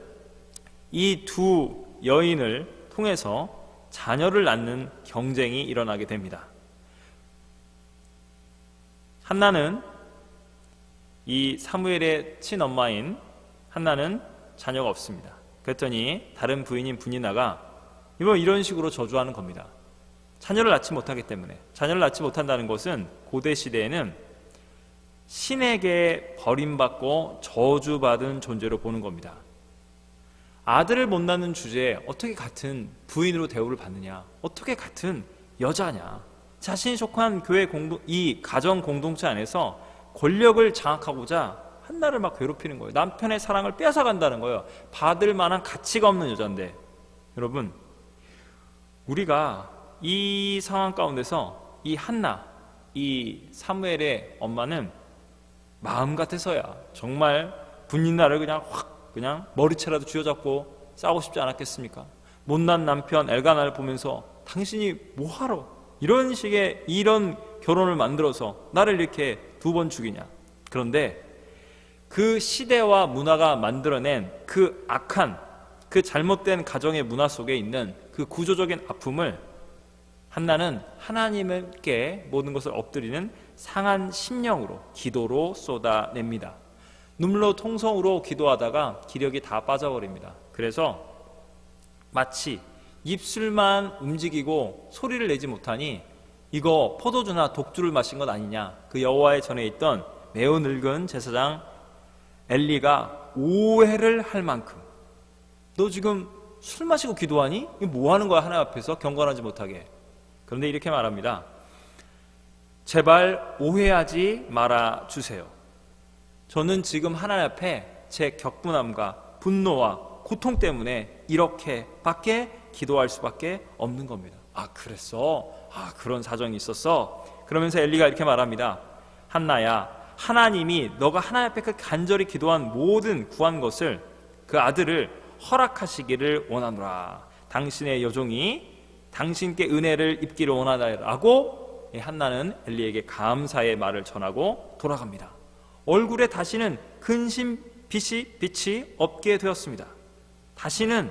이 두 여인을 통해서 자녀를 낳는 경쟁이 일어나게 됩니다. 한나는 이 사무엘의 친엄마인 한나는 자녀가 없습니다. 그랬더니 다른 부인인 분이나가 이런 식으로 저주하는 겁니다. 자녀를 낳지 못하기 때문에. 자녀를 낳지 못한다는 것은 고대 시대에는 신에게 버림받고 저주받은 존재로 보는 겁니다. 아들을 못 낳는 주제에 어떻게 같은 부인으로 대우를 받느냐, 어떻게 같은 여자냐, 자신이 속한 교회 이 가정 공동체 안에서 권력을 장악하고자 한나를 막 괴롭히는 거예요. 남편의 사랑을 빼앗아간다는 거예요. 받을 만한 가치가 없는 여자인데. 여러분, 우리가 이 상황 가운데서 이 한나, 이 사무엘의 엄마는 마음 같아서야 정말 분인나를 그냥 머리채라도 쥐어잡고 싸우고 싶지 않았겠습니까? 못난 남편 엘가나를 보면서 당신이 뭐하러 이런 식의 이런 결혼을 만들어서 나를 이렇게 2번 죽이냐. 그런데 그 시대와 문화가 만들어낸 그 악한, 그 잘못된 가정의 문화 속에 있는 그 구조적인 아픔을 한나는 하나님께 모든 것을 엎드리는 상한 심령으로, 기도로 쏟아냅니다. 눈물로 통성으로 기도하다가 기력이 다 빠져버립니다. 그래서 마치 입술만 움직이고 소리를 내지 못하니 이거 포도주나 독주를 마신 것 아니냐. 그 여호와의 전에 있던 매우 늙은 제사장 엘리가 오해를 할 만큼, 너 지금 술 마시고 기도하니? 이거 뭐 하는 거야? 하나님 앞에서 경건하지 못하게. 그런데 이렇게 말합니다. 제발 오해하지 말아 주세요. 저는 지금 하나님 앞에 제 격분함과 분노와 고통 때문에 이렇게밖에 기도할 수밖에 없는 겁니다. 아, 그랬어? 아, 그런 사정이 있었어? 그러면서 엘리가 이렇게 말합니다. 한나야, 하나님이 너가 하나님 앞에 그 간절히 기도한 모든 구한 것을, 그 아들을 허락하시기를 원하노라. 당신의 여종이 당신께 은혜를 입기를 원하다라고 한나는 엘리에게 감사의 말을 전하고 돌아갑니다. 얼굴에 다시는 근심 빛이 없게 되었습니다. 다시는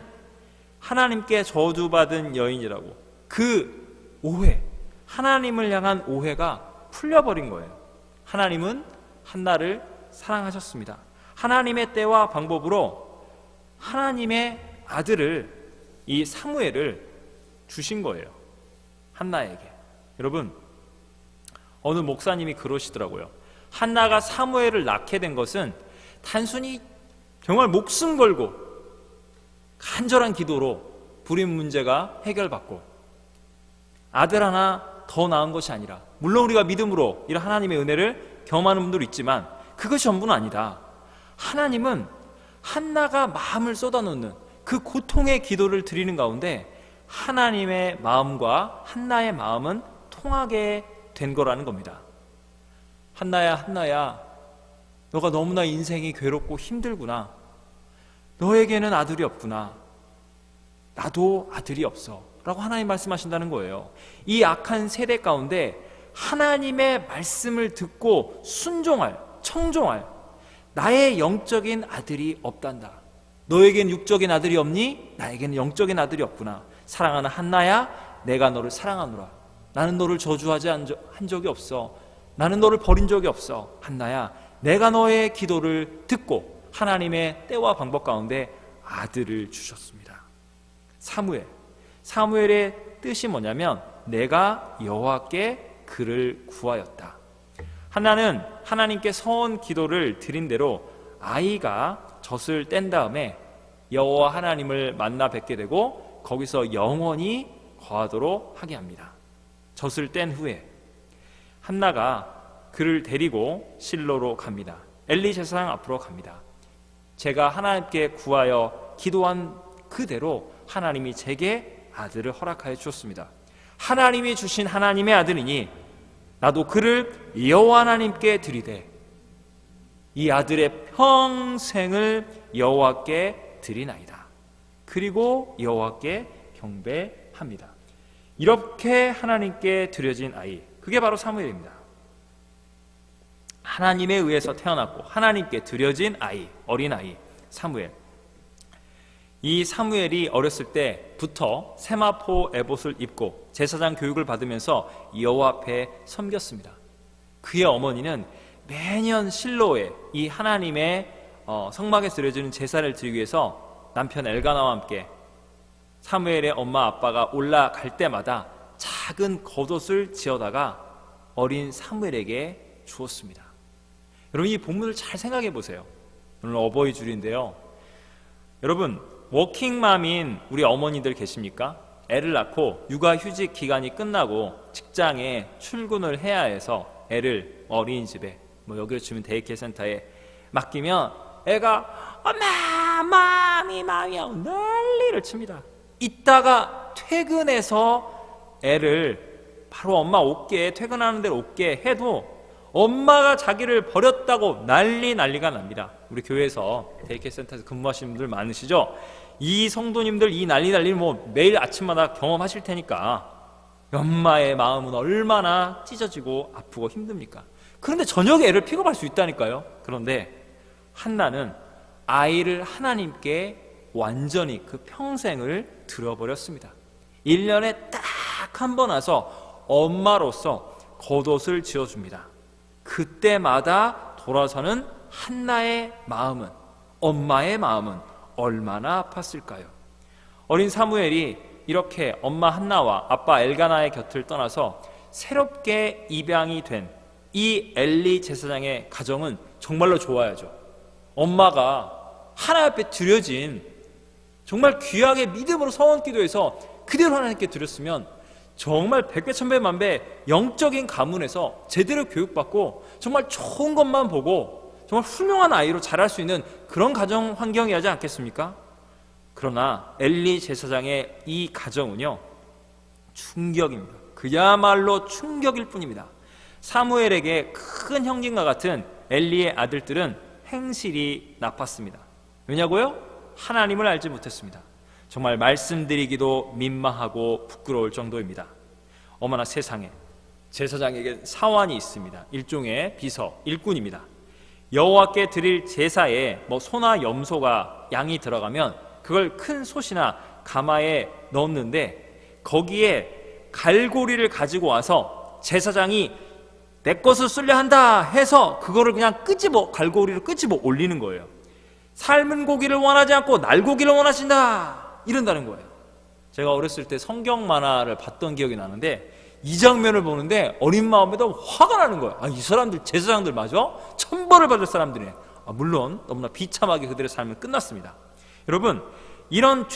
하나님께 저주받은 여인이라고 그 오해, 하나님을 향한 오해가 풀려버린 거예요. 하나님은 한나를 사랑하셨습니다. 하나님의 때와 방법으로 하나님의 아들을, 이 사무엘을 주신 거예요, 한나에게. 여러분, 어느 목사님이 그러시더라고요. 한나가 사무엘을 낳게 된 것은 단순히 정말 목숨 걸고 간절한 기도로 불임 문제가 해결받고 아들 하나 더 낳은 것이 아니라, 물론 우리가 믿음으로 이런 하나님의 은혜를 경험하는 분도 있지만 그것이 전부는 아니다. 하나님은 한나가 마음을 쏟아놓는 그 고통의 기도를 드리는 가운데 하나님의 마음과 한나의 마음은 통하게 된 거라는 겁니다. 한나야, 한나야, 너가 너무나 인생이 괴롭고 힘들구나. 너에게는 아들이 없구나. 나도 아들이 없어 라고 하나님 말씀하신다는 거예요. 이 악한 세대 가운데 하나님의 말씀을 듣고 순종할, 청종할 나의 영적인 아들이 없단다. 너에겐 육적인 아들이 없니? 나에게는 영적인 아들이 없구나. 사랑하는 한나야, 내가 너를 사랑하노라. 나는 너를 저주하지 한 적이 없어. 나는 너를 버린 적이 없어. 한나야, 내가 너의 기도를 듣고 하나님의 때와 방법 가운데 아들을 주셨습니다. 사무엘의 뜻이 뭐냐면 내가 여호와께 그를 구하였다. 한나는 하나님께 서원 기도를 드린 대로 아이가 젖을 뗀 다음에 여호와 하나님을 만나 뵙게 되고 거기서 영원히 거하도록 하게 합니다. 젖을 뗀 후에 한나가 그를 데리고 실로로 갑니다. 엘리 제사장 앞으로 갑니다. 제가 하나님께 구하여 기도한 그대로 하나님이 제게 아들을 허락하여 주셨습니다. 하나님이 주신 하나님의 아들이니 나도 그를 여호와 하나님께 드리되 이 아들의 평생을 여호와께 드리나이다. 그리고 여호와께 경배합니다. 이렇게 하나님께 드려진 아이, 그게 바로 사무엘입니다. 하나님에 의해서 태어났고 하나님께 드려진 아이, 어린아이 사무엘. 이 사무엘이 어렸을 때부터 세마포 에봇을 입고 제사장 교육을 받으면서 여호와 앞에 섬겼습니다. 그의 어머니는 매년 실로에 이 하나님의 성막에 드려지는 제사를 드리기 위해서 남편 엘가나와 함께 사무엘의 엄마 아빠가 올라갈 때마다 작은 겉옷을 지어다가 어린 사무엘에게 주었습니다. 여러분, 이 본문을 잘 생각해 보세요. 오늘 어버이 줄인데요. 여러분, 워킹맘인 우리 어머니들 계십니까? 애를 낳고 육아휴직 기간이 끝나고 직장에 출근을 해야 해서 애를 어린이집에, 여기로 치면 데이케어 센터에 맡기면 애가 엄마, 마미 하고 난리를 칩니다. 이따가 퇴근해서 애를 바로 엄마 옷게, 퇴근하는 대로 옷게 해도 엄마가 자기를 버렸다고 난리가 납니다. 우리 교회에서 데이케어 센터에서 근무하시는 분들 많으시죠? 이 성도님들 이 난리를 매일 아침마다 경험하실 테니까 엄마의 마음은 얼마나 찢어지고 아프고 힘듭니까? 그런데 저녁에 애를 픽업할 수 있다니까요. 그런데 한나는 아이를 하나님께 완전히 그 평생을 드려버렸습니다. 1년에 딱 한 번 와서 엄마로서 겉옷을 지어줍니다. 그때마다 돌아서는 한나의 마음은, 엄마의 마음은 얼마나 아팠을까요? 어린 사무엘이 이렇게 엄마 한나와 아빠 엘가나의 곁을 떠나서 새롭게 입양이 된 이 엘리 제사장의 가정은 정말로 좋아야죠. 엄마가 하나님 앞에 드려진 정말 귀하게 믿음으로 서원 기도해서 그대로 하나님께 드렸으면 정말 백배 천배 만배 영적인 가문에서 제대로 교육받고 정말 좋은 것만 보고 정말 훌륭한 아이로 자랄 수 있는 그런 가정 환경이하지 않겠습니까? 그러나 엘리 제사장의 이 가정은요, 충격입니다. 그야말로 충격일 뿐입니다. 사무엘에게 큰 형님과 같은 엘리의 아들들은 행실이 나빴습니다. 왜냐고요? 하나님을 알지 못했습니다. 정말 말씀드리기도 민망하고 부끄러울 정도입니다. 어머나 세상에, 제사장에게 사환이 있습니다. 일종의 비서, 일꾼입니다. 여호와께 드릴 제사에 소나 염소가 양이 들어가면 그걸 큰 솥이나 가마에 넣었는데 거기에 갈고리를 가지고 와서 제사장이 내 것을 쏠려 한다 해서 그거를 그냥 갈고리를 끄집어 올리는 거예요. 삶은 고기를 원하지 않고 날고기를 원하신다 이런다는 거예요. 제가 어렸을 때 성경 만화를 봤던 기억이 나는데 이 장면을 보는데 어린 마음에도 화가 나는 거예요. 이 사람들 제사장들 맞아? 천벌을 받을 사람들이네. 물론 너무나 비참하게 그들의 삶은 끝났습니다. 여러분, 이런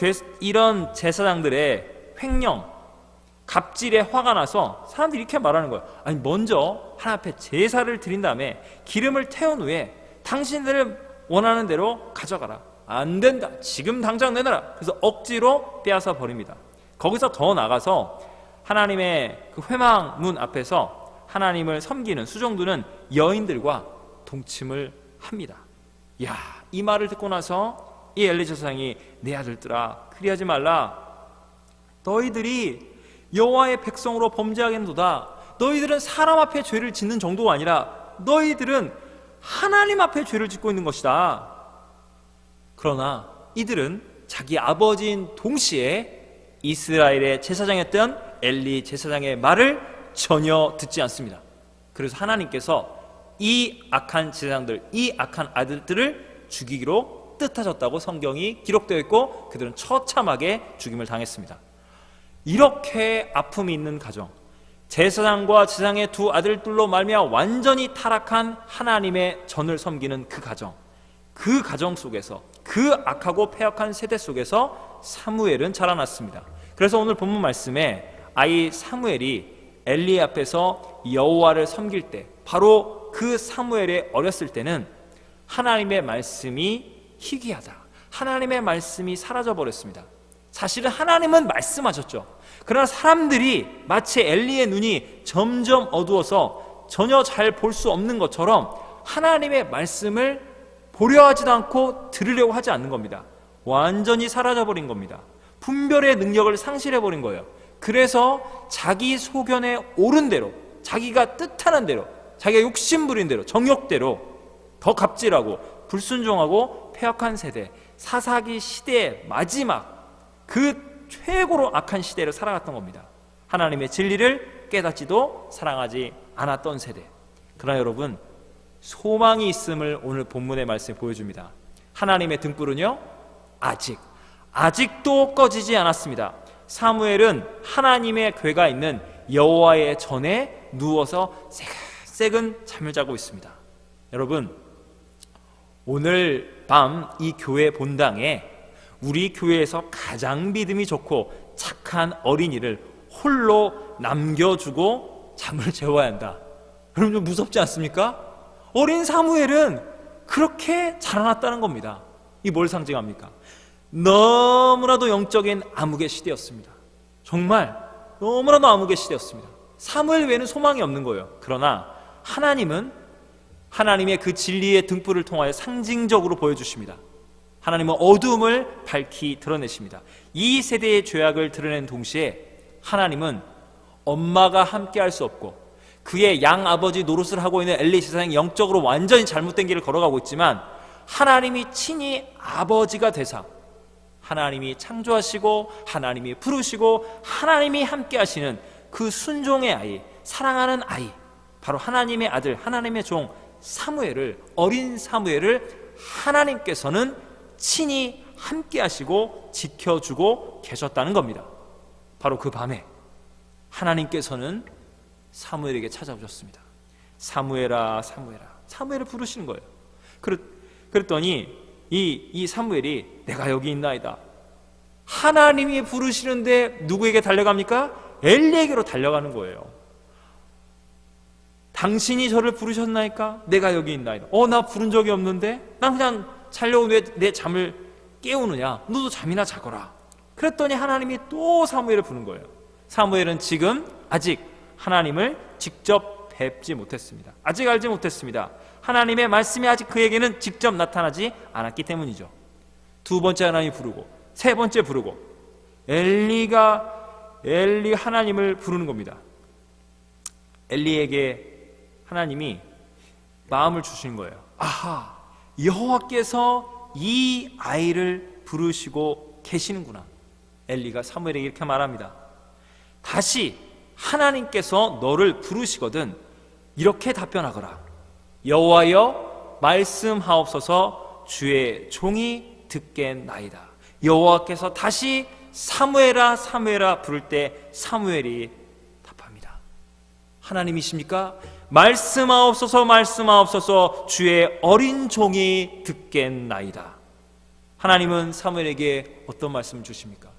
제사장들의 횡령, 갑질에 화가 나서 사람들이 이렇게 말하는 거예요. 먼저 하나님 앞에 제사를 드린 다음에 기름을 태운 후에 당신들을 원하는 대로 가져가라. 안 된다. 지금 당장 내놔라. 그래서 억지로 빼앗아 버립니다. 거기서 더 나가서 하나님의 그 회망문 앞에서 하나님을 섬기는 수종들은 여인들과 동침을 합니다. 이 말을 듣고 나서 이 엘리 제사장이 내 아들들아 그리하지 말라. 너희들이 여호와의 백성으로 범죄하겠도다. 너희들은 사람 앞에 죄를 짓는 정도가 아니라 너희들은 하나님 앞에 죄를 짓고 있는 것이다. 그러나 이들은 자기 아버지인 동시에 이스라엘의 제사장이었던 엘리 제사장의 말을 전혀 듣지 않습니다. 그래서 하나님께서 이 악한 제사장들, 이 악한 아들들을 죽이기로 뜻하셨다고 성경이 기록되어 있고 그들은 처참하게 죽임을 당했습니다. 이렇게 아픔이 있는 가정, 제사장과 제사장의 두 아들들로 말미암아 완전히 타락한 하나님의 전을 섬기는 그 가정 속에서, 그 악하고 패역한 세대 속에서 사무엘은 자라났습니다. 그래서 오늘 본문 말씀에 아이 사무엘이 엘리 앞에서 여호와를 섬길 때, 바로 그 사무엘의 어렸을 때는 하나님의 말씀이 희귀하다, 하나님의 말씀이 사라져버렸습니다. 사실은 하나님은 말씀하셨죠. 그러나 사람들이 마치 엘리의 눈이 점점 어두워서 전혀 잘 볼 수 없는 것처럼 하나님의 말씀을 보려 하지도 않고 들으려고 하지 않는 겁니다. 완전히 사라져버린 겁니다. 분별의 능력을 상실해버린 거예요. 그래서 자기 소견에 옳은 대로, 자기가 뜻하는 대로, 자기가 욕심부린 대로, 정욕대로 더 갑질하고 불순종하고 패역한 세대, 사사기 시대의 마지막 그 최고로 악한 시대를 살아갔던 겁니다. 하나님의 진리를 깨닫지도 사랑하지 않았던 세대. 그러나 여러분, 소망이 있음을 오늘 본문의 말씀이 보여줍니다. 하나님의 등불은요, 아직도 꺼지지 않았습니다. 사무엘은 하나님의 궤가 있는 여호와의 전에 누워서 새근새근 잠을 자고 있습니다. 여러분, 오늘 밤 이 교회 본당에 우리 교회에서 가장 믿음이 좋고 착한 어린이를 홀로 남겨주고 잠을 재워야 한다. 여러분, 좀 무섭지 않습니까? 어린 사무엘은 그렇게 자라났다는 겁니다. 이게 뭘 상징합니까? 너무나도 영적인 암흑의 시대였습니다. 정말 너무나도 암흑의 시대였습니다. 사무엘 외에는 소망이 없는 거예요. 그러나 하나님은 하나님의 그 진리의 등불을 통하여 상징적으로 보여주십니다. 하나님은 어두움을 밝히 드러내십니다. 이 세대의 죄악을 드러낸 동시에 하나님은 엄마가 함께할 수 없고 그의 양아버지 노릇을 하고 있는 엘리 제사장이 영적으로 완전히 잘못된 길을 걸어가고 있지만 하나님이 친히 아버지가 되사 하나님이 창조하시고 하나님이 부르시고 하나님이 함께하시는 그 순종의 아이, 사랑하는 아이, 바로 하나님의 아들, 하나님의 종 사무엘을, 어린 사무엘을 하나님께서는 친히 함께하시고 지켜주고 계셨다는 겁니다. 바로 그 밤에 하나님께서는 사무엘에게 찾아오셨습니다. 사무엘아, 사무엘아. 사무엘을 부르시는 거예요. 그랬더니 이 사무엘이 내가 여기 있나이다. 하나님이 부르시는데 누구에게 달려갑니까? 엘리에게로 달려가는 거예요. 당신이 저를 부르셨나이까? 내가 여기 있나이다. 나 부른 적이 없는데? 난 그냥 자려고 내 잠을 깨우느냐? 너도 잠이나 자거라. 그랬더니 하나님이 또 사무엘을 부른 거예요. 사무엘은 지금 아직 하나님을 직접 뵙지 못했습니다. 아직 알지 못했습니다. 하나님의 말씀이 아직 그에게는 직접 나타나지 않았기 때문이죠. 두 번째 하나님 부르고 세 번째 부르고 엘리 하나님을 부르는 겁니다. 엘리에게 하나님이 마음을 주신 거예요. 아하, 여호와께서 이 아이를 부르시고 계시는구나. 엘리가 사무엘에게 이렇게 말합니다. 다시 하나님께서 너를 부르시거든 이렇게 답변하거라. 여호와여 말씀하옵소서 주의 종이 듣겠나이다. 여호와께서 다시 사무엘아 사무엘아 부를 때 사무엘이 답합니다. 하나님이십니까? 말씀하옵소서 말씀하옵소서 주의 어린 종이 듣겠나이다. 하나님은 사무엘에게 어떤 말씀을 주십니까?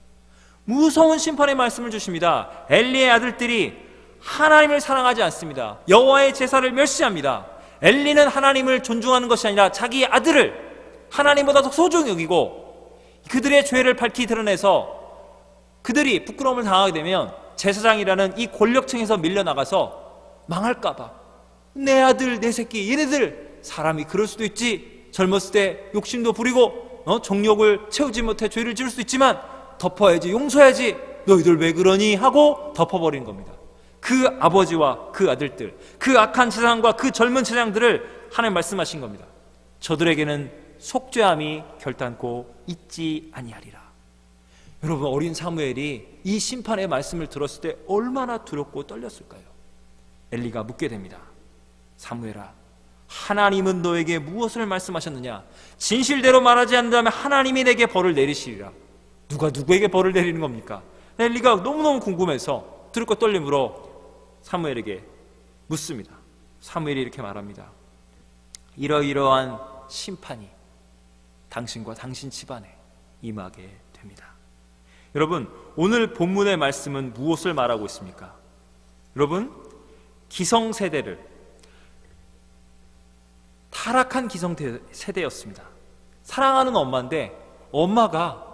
무서운 심판의 말씀을 주십니다. 엘리의 아들들이 하나님을 사랑하지 않습니다. 여호와의 제사를 멸시합니다. 엘리는 하나님을 존중하는 것이 아니라 자기 아들을 하나님보다 더 소중히 여기고 그들의 죄를 밝히 드러내서 그들이 부끄러움을 당하게 되면 제사장이라는 이 권력층에서 밀려나가서 망할까봐 내 아들 내 새끼 얘네들 사람이 그럴 수도 있지. 젊었을 때 욕심도 부리고 정욕을 채우지 못해 죄를 지을 수 있지만 덮어야지 용서해야지 너희들 왜 그러니 하고 덮어버린 겁니다. 그 아버지와 그 아들들 그 악한 제사장과 그 젊은 제사장들을 하나님 말씀하신 겁니다. 저들에게는 속죄함이 결단코 있지 아니하리라. 여러분 어린 사무엘이 이 심판의 말씀을 들었을 때 얼마나 두렵고 떨렸을까요? 엘리가 묻게 됩니다. 사무엘아 하나님은 너에게 무엇을 말씀하셨느냐? 진실대로 말하지 않는다면 하나님이 내게 벌을 내리시리라. 누가 누구에게 벌을 내리는 겁니까? 엘리가 너무너무 궁금해서 두렵고 떨림으로 사무엘에게 묻습니다. 사무엘이 이렇게 말합니다. 이러이러한 심판이 당신과 당신 집안에 임하게 됩니다. 여러분 오늘 본문의 말씀은 무엇을 말하고 있습니까? 여러분 기성세대를 타락한 기성세대였습니다. 사랑하는 엄마인데 엄마가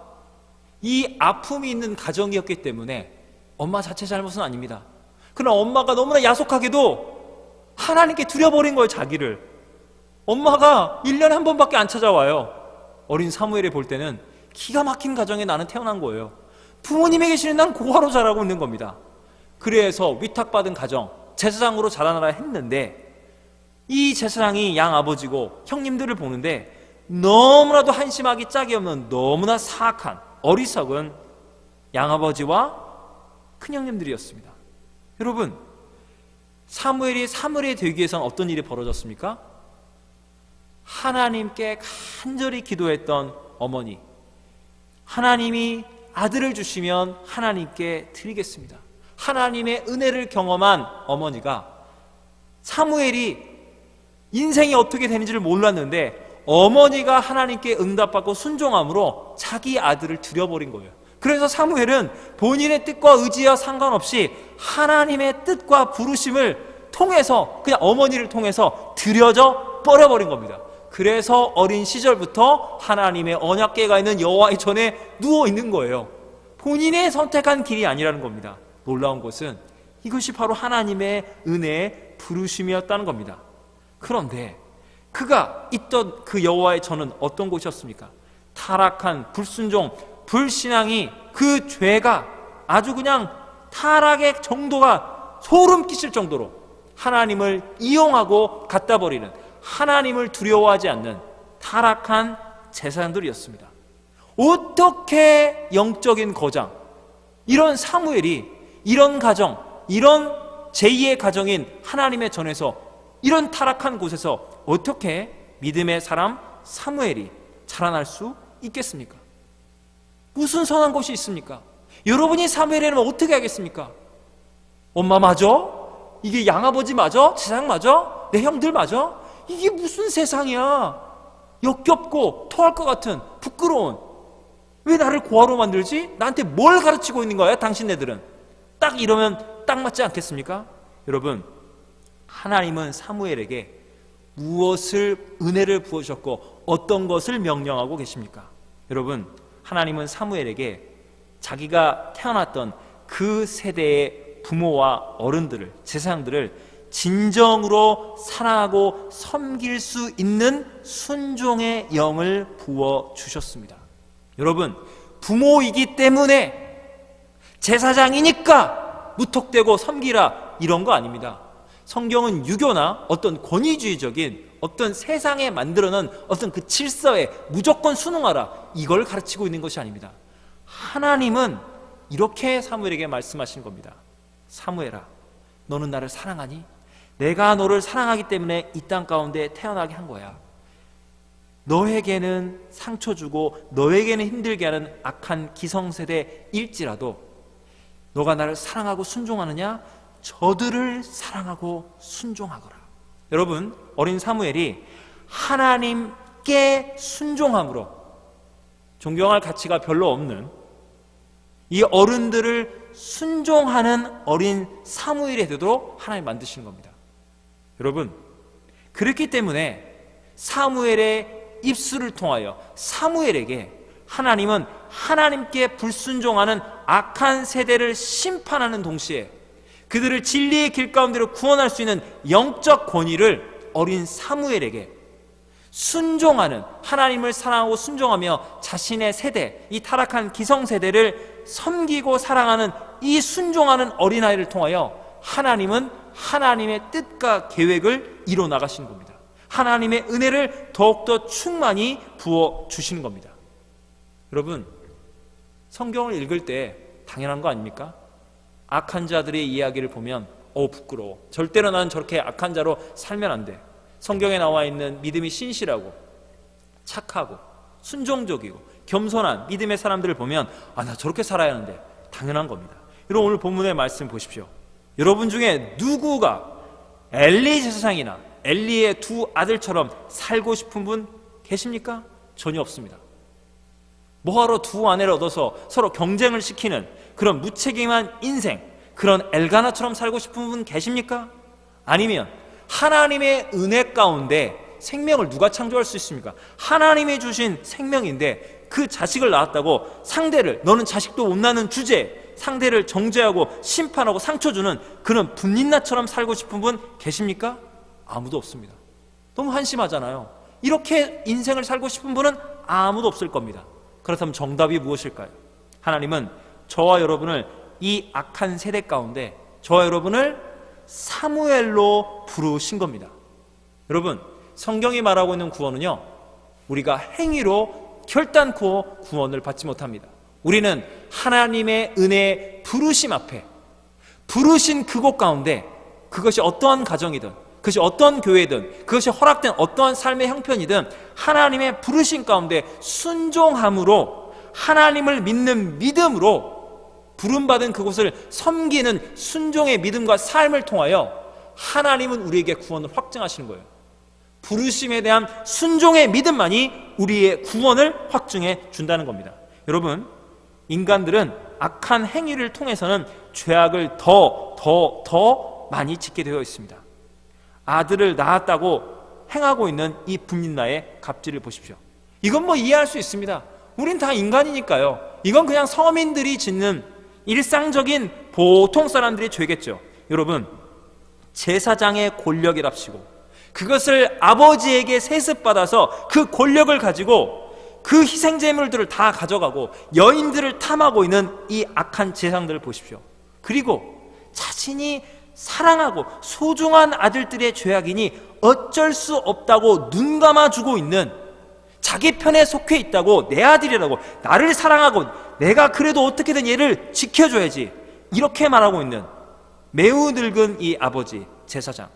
이 아픔이 있는 가정이었기 때문에 엄마 자체 잘못은 아닙니다. 그러나 엄마가 너무나 야속하게도 하나님께 드려버린 거예요. 자기를. 엄마가 1년에 한 번밖에 안 찾아와요. 어린 사무엘이 볼 때는 기가 막힌 가정에 나는 태어난 거예요. 부모님에게 계시는 난 고아로 자라고 있는 겁니다. 그래서 위탁받은 가정 제사장으로 자라나라 했는데 이 제사장이 양아버지고 형님들을 보는데 너무나도 한심하기 짝이 없는 너무나 사악한 어리석은 양아버지와 큰형님들이었습니다. 여러분 사무엘이 되기 위해서는 어떤 일이 벌어졌습니까? 하나님께 간절히 기도했던 어머니, 하나님이 아들을 주시면 하나님께 드리겠습니다. 하나님의 은혜를 경험한 어머니가 사무엘이 인생이 어떻게 되는지를 몰랐는데 어머니가 하나님께 응답받고 순종함으로 자기 아들을 드려버린 거예요. 그래서 사무엘은 본인의 뜻과 의지와 상관없이 하나님의 뜻과 부르심을 통해서 그냥 어머니를 통해서 드려져 버려버린 겁니다. 그래서 어린 시절부터 하나님의 언약궤가 있는 여호와의 전에 누워 있는 거예요. 본인의 선택한 길이 아니라는 겁니다. 놀라운 것은 이것이 바로 하나님의 은혜의 부르심이었다는 겁니다. 그런데 그가 있던 그 여호와의 전은 어떤 곳이었습니까? 타락한 불순종, 불신앙이 그 죄가 아주 그냥 타락의 정도가 소름 끼칠 정도로 하나님을 이용하고 갖다 버리는 하나님을 두려워하지 않는 타락한 제사장들이었습니다. 어떻게 영적인 거장, 이런 사무엘이 이런 가정, 이런 제2의 가정인 하나님의 전에서 이런 타락한 곳에서 어떻게 믿음의 사람 사무엘이 자라날 수 있겠습니까? 무슨 선한 것이 있습니까? 여러분이 사무엘이라면 어떻게 하겠습니까? 엄마 맞아? 이게 양아버지 맞아? 제사장 맞아? 내 형들 맞아? 이게 무슨 세상이야? 역겹고 토할 것 같은 부끄러운, 왜 나를 고아로 만들지? 나한테 뭘 가르치고 있는 거야 당신네들은? 딱 이러면 딱 맞지 않겠습니까? 여러분 하나님은 사무엘에게 무엇을 은혜를 부어주셨고 어떤 것을 명령하고 계십니까? 여러분 하나님은 사무엘에게 자기가 태어났던 그 세대의 부모와 어른들을, 제사장들을 진정으로 사랑하고 섬길 수 있는 순종의 영을 부어주셨습니다. 여러분, 부모이기 때문에 제사장이니까 무턱대고 섬기라 이런 거 아닙니다. 성경은 유교나 어떤 권위주의적인 어떤 세상에 만들어놓은 어떤 그 질서에 무조건 순응하라 이걸 가르치고 있는 것이 아닙니다. 하나님은 이렇게 사무엘에게 말씀하신 겁니다. 사무엘아, 너는 나를 사랑하니? 내가 너를 사랑하기 때문에 이 땅 가운데 태어나게 한 거야. 너에게는 상처 주고 너에게는 힘들게 하는 악한 기성세대일지라도 너가 나를 사랑하고 순종하느냐? 저들을 사랑하고 순종하거라. 여러분, 어린 사무엘이 하나님께 순종함으로 존경할 가치가 별로 없는 이 어른들을 순종하는 어린 사무엘이 되도록 하나님 만드시는 겁니다. 여러분, 그렇기 때문에 사무엘의 입술을 통하여 사무엘에게 하나님은 하나님께 불순종하는 악한 세대를 심판하는 동시에 그들을 진리의 길 가운데로 구원할 수 있는 영적 권위를 어린 사무엘에게 순종하는, 하나님을 사랑하고 순종하며 자신의 세대, 이 타락한 기성세대를 섬기고 사랑하는 이 순종하는 어린아이를 통하여 하나님은 하나님의 뜻과 계획을 이뤄나가시는 겁니다. 하나님의 은혜를 더욱더 충만히 부어주시는 겁니다. 여러분, 성경을 읽을 때 당연한 거 아닙니까? 악한 자들의 이야기를 보면 부끄러워. 절대로 나는 저렇게 악한 자로 살면 안 돼. 성경에 나와 있는 믿음이 신실하고 착하고 순종적이고 겸손한 믿음의 사람들을 보면 나 저렇게 살아야 하는데 당연한 겁니다. 여러분, 오늘 본문의 말씀 보십시오. 여러분 중에 누구가 엘리 제사장이나 엘리의 두 아들처럼 살고 싶은 분 계십니까? 전혀 없습니다. 뭐하러 두 아내를 얻어서 서로 경쟁을 시키는 그런 무책임한 인생, 그런 엘가나처럼 살고 싶은 분 계십니까? 아니면 하나님의 은혜 가운데 생명을 누가 창조할 수 있습니까? 하나님이 주신 생명인데 그 자식을 낳았다고 상대를, 너는 자식도 못 낳는 주제에 상대를 정죄하고 심판하고 상처 주는 그런 분린나처럼 살고 싶은 분 계십니까? 아무도 없습니다. 너무 한심하잖아요. 이렇게 인생을 살고 싶은 분은 아무도 없을 겁니다. 그렇다면 정답이 무엇일까요? 하나님은 저와 여러분을 이 악한 세대 가운데 저와 여러분을 사무엘로 부르신 겁니다. 여러분, 성경이 말하고 있는 구원은요, 우리가 행위로 결단코 구원을 받지 못합니다. 우리는 하나님의 은혜의 부르심 앞에, 부르신 그곳 가운데, 그것이 어떠한 가정이든, 그것이 어떠한 교회든, 그것이 허락된 어떠한 삶의 형편이든 하나님의 부르심 가운데 순종함으로, 하나님을 믿는 믿음으로 부름받은 그곳을 섬기는 순종의 믿음과 삶을 통하여 하나님은 우리에게 구원을 확증하시는 거예요. 부르심에 대한 순종의 믿음만이 우리의 구원을 확증해 준다는 겁니다. 여러분, 인간들은 악한 행위를 통해서는 죄악을 더 많이 짓게 되어 있습니다. 아들을 낳았다고 행하고 있는 이 분린나의 갑질을 보십시오. 이건 뭐 이해할 수 있습니다. 우린 다 인간이니까요. 이건 그냥 서민들이 짓는 일상적인 보통 사람들의 죄겠죠. 여러분, 제사장의 권력이랍시고 그것을 아버지에게 세습받아서 그 권력을 가지고 그 희생제물들을 다 가져가고 여인들을 탐하고 있는 이 악한 제사장들을 보십시오. 그리고 자신이 사랑하고 소중한 아들들의 죄악이니 어쩔 수 없다고 눈 감아주고 있는, 자기 편에 속해 있다고, 내 아들이라고, 나를 사랑하고 내가 그래도 어떻게든 얘를 지켜줘야지, 이렇게 말하고 있는 매우 늙은 이 아버지 제사장,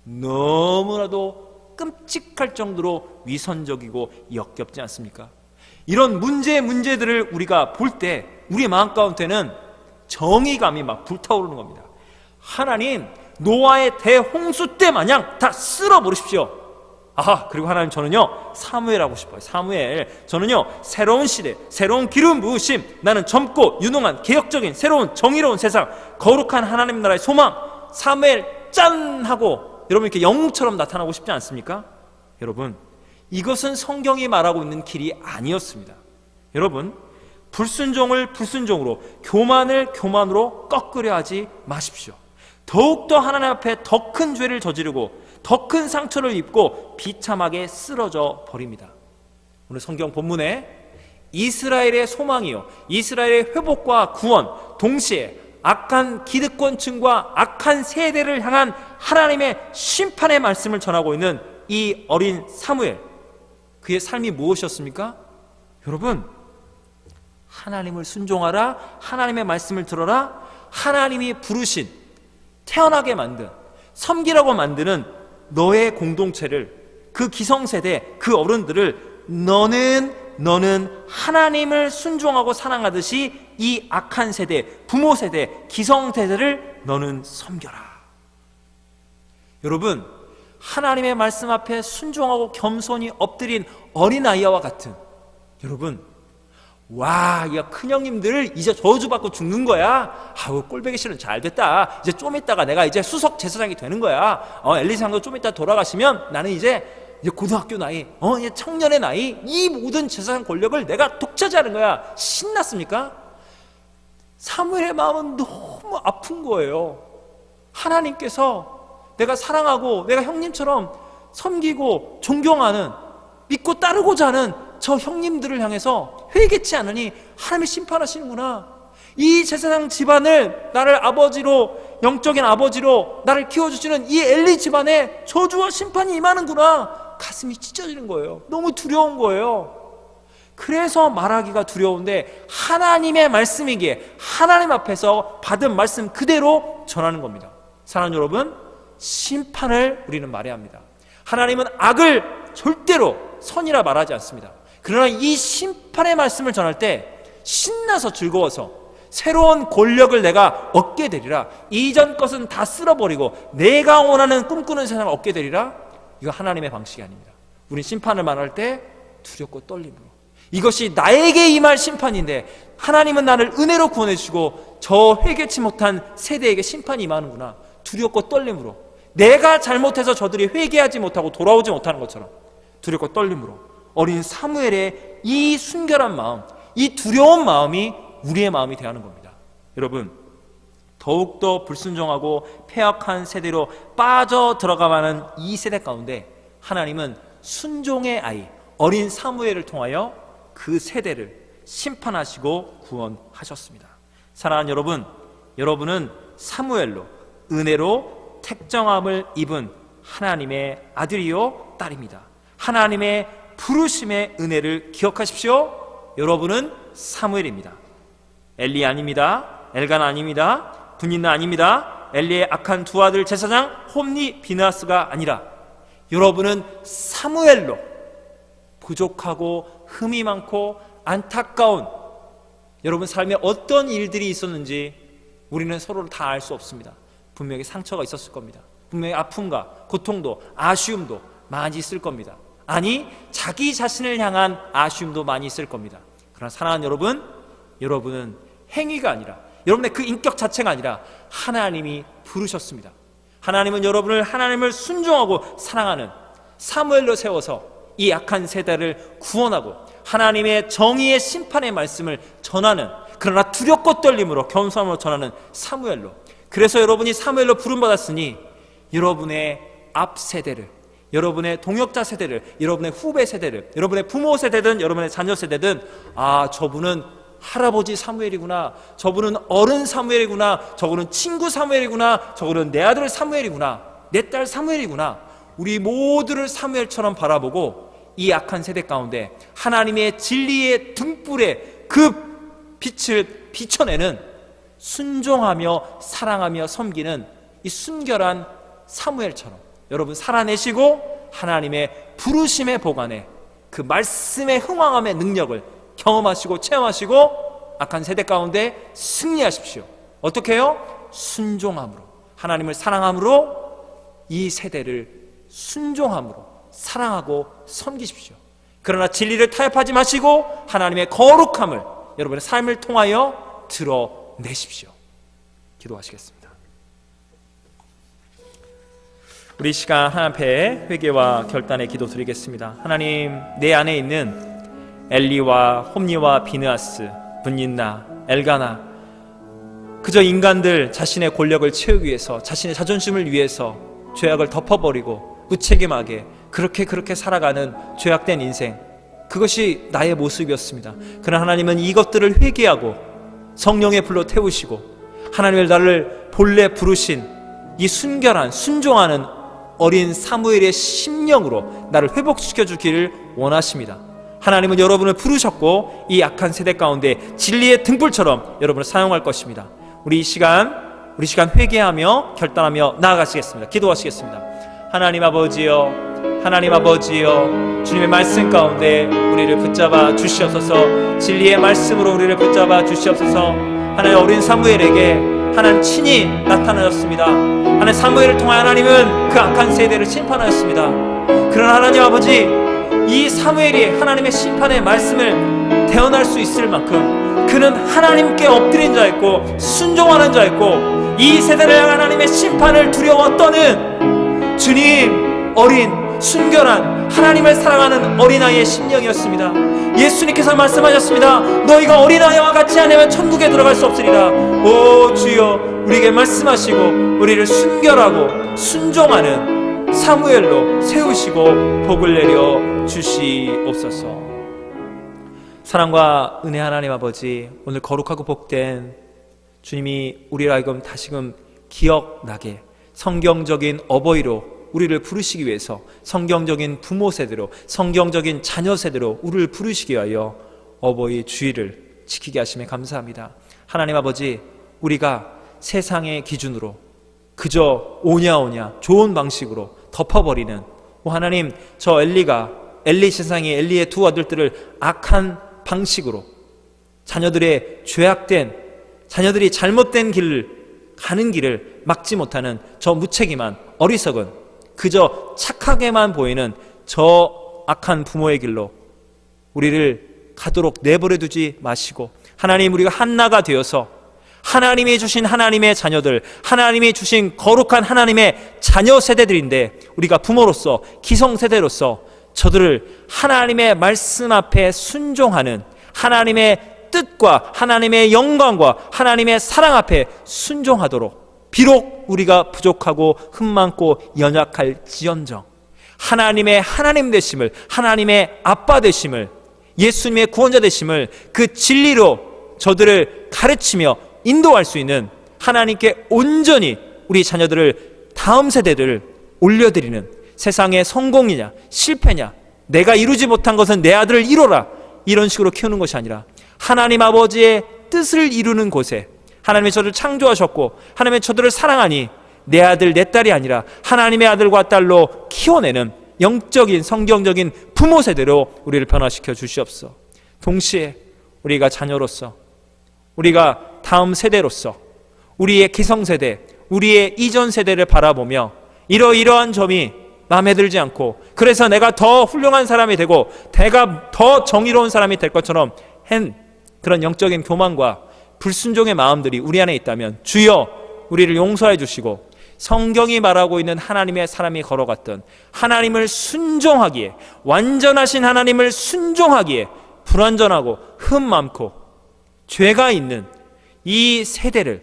너무나도 끔찍할 정도로 위선적이고 역겹지 않습니까? 이런 문제들을 우리가 볼 때 우리 마음 가운데는 정의감이 막 불타오르는 겁니다. 하나님, 노아의 대홍수 때 마냥 다 쓸어버리십시오. 그리고 하나님, 저는요 사무엘 하고 싶어요. 사무엘, 저는요 새로운 시대, 새로운 기름 부으심, 나는 젊고 유능한 개혁적인 새로운 정의로운 세상, 거룩한 하나님 나라의 소망, 사무엘 짠 하고 여러분 이렇게 영웅처럼 나타나고 싶지 않습니까? 여러분, 이것은 성경이 말하고 있는 길이 아니었습니다. 여러분, 불순종을 불순종으로, 교만을 교만으로 꺾으려 하지 마십시오. 더욱더 하나님 앞에 더 큰 죄를 저지르고 더 큰 상처를 입고 비참하게 쓰러져 버립니다. 오늘 성경 본문에 이스라엘의 소망이요, 이스라엘의 회복과 구원, 동시에 악한 기득권층과 악한 세대를 향한 하나님의 심판의 말씀을 전하고 있는 이 어린 사무엘, 그의 삶이 무엇이었습니까? 여러분, 하나님을 순종하라, 하나님의 말씀을 들어라, 하나님이 부르신, 태어나게 만든, 섬기라고 만드는 너의 공동체를, 그 기성세대, 그 어른들을 너는 하나님을 순종하고 사랑하듯이 이 악한 세대, 부모 세대, 기성세대를 너는 섬겨라. 여러분, 하나님의 말씀 앞에 순종하고 겸손히 엎드린 어린아이와 같은, 여러분, 와, 야, 큰형님들 이제 저주받고 죽는 거야. 아우, 꼴보기 싫은, 잘 됐다. 이제 좀 있다가 내가 이제 수석 제사장이 되는 거야. 엘리사장도 좀 있다 돌아가시면 나는 이제 고등학교 나이, 이제 청년의 나이, 이 모든 제사장 권력을 내가 독차지하는 거야. 신났습니까? 사무엘의 마음은 너무 아픈 거예요. 하나님께서 내가 사랑하고 내가 형님처럼 섬기고 존경하는, 믿고 따르고자 하는 저 형님들을 향해서 회개치 않으니 하나님이 심판하시는구나. 이 제사장 집안을, 나를 아버지로, 영적인 아버지로 나를 키워주시는 이 엘리 집안에 저주와 심판이 임하는구나. 가슴이 찢어지는 거예요. 너무 두려운 거예요. 그래서 말하기가 두려운데 하나님의 말씀이기에 하나님 앞에서 받은 말씀 그대로 전하는 겁니다. 사랑하는 여러분, 심판을 우리는 말해야 합니다. 하나님은 악을 절대로 선이라 말하지 않습니다. 그러나 이 심판의 말씀을 전할 때 신나서 즐거워서 새로운 권력을 내가 얻게 되리라, 이전 것은 다 쓸어버리고 내가 원하는 꿈꾸는 세상을 얻게 되리라, 이거 하나님의 방식이 아닙니다. 우린 심판을 말할 때 두렵고 떨림으로, 이것이 나에게 임할 심판인데 하나님은 나를 은혜로 구원해 주시고 저 회개치 못한 세대에게 심판이 임하는구나, 두렵고 떨림으로, 내가 잘못해서 저들이 회개하지 못하고 돌아오지 못하는 것처럼 두렵고 떨림으로 어린 사무엘의 이 순결한 마음, 이 두려운 마음이 우리의 마음이 되어야 하는 겁니다. 여러분, 더욱더 불순종하고 폐악한 세대로 빠져 들어가는 이 세대 가운데 하나님은 순종의 아이, 어린 사무엘을 통하여 그 세대를 심판하시고 구원하셨습니다. 사랑하는 여러분, 여러분은 사무엘로, 은혜로 택정함을 입은 하나님의 아들이요 딸입니다. 하나님의 부르심의 은혜를 기억하십시오. 여러분은 사무엘입니다. 엘리 아닙니다. 엘가나 아닙니다. 분인나 아닙니다. 엘리의 악한 두 아들 제사장 홈니 비느하스가 아니라 여러분은 사무엘로, 부족하고 흠이 많고 안타까운 여러분 삶에 어떤 일들이 있었는지 우리는 서로를 다 알 수 없습니다. 분명히 상처가 있었을 겁니다. 분명히 아픔과 고통도, 아쉬움도 많이 있을 겁니다. 아니, 자기 자신을 향한 아쉬움도 많이 있을 겁니다. 그러나 사랑하는 여러분, 여러분은 행위가 아니라, 여러분의 그 인격 자체가 아니라 하나님이 부르셨습니다. 하나님은 여러분을 하나님을 순종하고 사랑하는 사무엘로 세워서 이 악한 세대를 구원하고 하나님의 정의의 심판의 말씀을 전하는, 그러나 두렵고 떨림으로 겸손함으로 전하는 사무엘로, 그래서 여러분이 사무엘로 부름받았으니 여러분의 앞 세대를, 여러분의 동역자 세대를, 여러분의 후배 세대를, 여러분의 부모 세대든 여러분의 자녀 세대든, 아, 저분은 할아버지 사무엘이구나, 저분은 어른 사무엘이구나, 저분은 친구 사무엘이구나, 저분은 내 아들 사무엘이구나, 내 딸 사무엘이구나, 우리 모두를 사무엘처럼 바라보고 이 악한 세대 가운데 하나님의 진리의 등불에 그 빛을 비춰내는, 순종하며 사랑하며 섬기는 이 순결한 사무엘처럼 여러분 살아내시고 하나님의 부르심의 보관에 그 말씀의 흥왕함의 능력을 경험하시고 체험하시고 악한 세대 가운데 승리하십시오. 어떻게 해요? 순종함으로, 하나님을 사랑함으로 이 세대를 순종함으로 사랑하고 섬기십시오. 그러나 진리를 타협하지 마시고 하나님의 거룩함을 여러분의 삶을 통하여 드러내십시오. 기도하시겠습니다. 우리 시간 하나님 앞에 회개와 결단의 기도 드리겠습니다. 하나님, 내 안에 있는 엘리와 홈니와 비느하스, 분인나, 엘가나, 그저 인간들 자신의 권력을 채우기 위해서, 자신의 자존심을 위해서 죄악을 덮어버리고 무책임하게 그렇게 살아가는 죄악된 인생, 그것이 나의 모습이었습니다. 그러나 하나님은 이것들을 회개하고 성령의 불로 태우시고 하나님을 나를 본래 부르신 이 순결한 순종하는 어린 사무엘의 심령으로 나를 회복시켜 주기를 원하십니다. 하나님은 여러분을 부르셨고 이 악한 세대 가운데 진리의 등불처럼 여러분을 사용할 것입니다. 우리 이 시간 회개하며 결단하며 나아가시겠습니다. 기도하시겠습니다. 하나님 아버지여, 하나님 아버지여, 주님의 말씀 가운데 우리를 붙잡아 주시옵소서. 진리의 말씀으로 우리를 붙잡아 주시옵소서. 하나님, 어린 사무엘에게 하나님 친히 나타나셨습니다. 하나님, 사무엘을 통해 하나님은 그 악한 세대를 심판하였습니다. 그러나 하나님 아버지, 이 사무엘이 하나님의 심판의 말씀을 대언할 수 있을 만큼 그는 하나님께 엎드린 자였고 순종하는 자였고 이 세대를 향한 하나님의 심판을 두려워 떠는 주님 어린 순결한 하나님을 사랑하는 어린아이의 심령이었습니다. 예수님께서 말씀하셨습니다. 너희가 어린아이와 같이 하면 천국에 들어갈 수 없으리라. 오 주여, 우리에게 말씀하시고 우리를 순결하고 순종하는 사무엘로 세우시고 복을 내려 주시옵소서. 사랑과 은혜 하나님 아버지, 오늘 거룩하고 복된 주님이 우리를 하여금 다시금 기억나게 성경적인 어버이로 우리를 부르시기 위해서, 성경적인 부모 세대로, 성경적인 자녀 세대로 우리를 부르시기 위하여 어버이 주의를 지키게 하심에 감사합니다. 하나님 아버지, 우리가 세상의 기준으로 그저 오냐 좋은 방식으로 덮어버리는, 하나님, 저 엘리 세상이 엘리의 두 아들들을 악한 방식으로 자녀들의 죄악된, 자녀들이 잘못된 길을 가는 길을 막지 못하는 저 무책임한 어리석은, 그저 착하게만 보이는 저 악한 부모의 길로 우리를 가도록 내버려 두지 마시고, 하나님, 우리가 한나가 되어서 하나님이 주신 하나님의 자녀들, 하나님이 주신 거룩한 하나님의 자녀 세대들인데, 우리가 부모로서 기성세대로서 저들을 하나님의 말씀 앞에 순종하는, 하나님의 뜻과 하나님의 영광과 하나님의 사랑 앞에 순종하도록, 비록 우리가 부족하고 흠많고 연약할지언정 하나님의 하나님 되심을, 하나님의 아빠 되심을, 예수님의 구원자 되심을 그 진리로 저들을 가르치며 인도할 수 있는, 하나님께 온전히 우리 자녀들을, 다음 세대들을 올려드리는, 세상의 성공이냐 실패냐, 내가 이루지 못한 것은 내 아들을 이뤄라, 이런 식으로 키우는 것이 아니라 하나님 아버지의 뜻을 이루는 곳에, 하나님이 저를 창조하셨고 하나님의 저들을 사랑하니 내 아들 내 딸이 아니라 하나님의 아들과 딸로 키워내는 영적인 성경적인 부모 세대로 우리를 변화시켜 주시옵소서. 동시에 우리가 자녀로서, 우리가 다음 세대로서, 우리의 기성세대, 우리의 이전 세대를 바라보며 이러이러한 점이 마음에 들지 않고, 그래서 내가 더 훌륭한 사람이 되고 내가 더 정의로운 사람이 될 것처럼 한 그런 영적인 교만과 불순종의 마음들이 우리 안에 있다면 주여 우리를 용서해 주시고, 성경이 말하고 있는 하나님의 사람이 걸어갔던 하나님을 순종하기에, 완전하신 하나님을 순종하기에 불완전하고 흠 많고 죄가 있는 이 세대를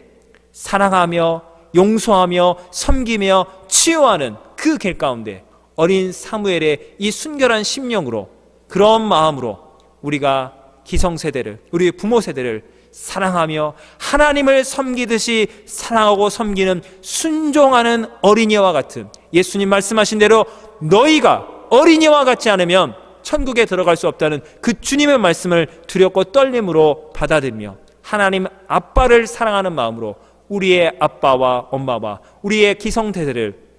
사랑하며 용서하며 섬기며 치유하는 그 길 가운데 어린 사무엘의 이 순결한 심령으로, 그런 마음으로 우리가 기성세대를, 우리 부모 세대를 사랑하며 하나님을 섬기듯이 사랑하고 섬기는 순종하는 어린이와 같은, 예수님 말씀하신 대로 너희가 어린이와 같지 않으면 천국에 들어갈 수 없다는 그 주님의 말씀을 두렵고 떨림으로 받아들이며 하나님 아빠를 사랑하는 마음으로 우리의 아빠와 엄마와 우리의 기성세대를,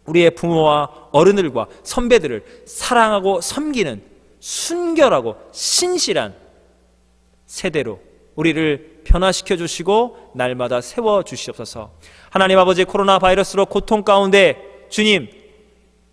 우리의 부모와 어른들과 선배들을 사랑하고 섬기는 순결하고 신실한 세대로 우리를 변화시켜 주시고 날마다 세워 주시옵소서. 하나님 아버지, 코로나 바이러스로 고통 가운데 주님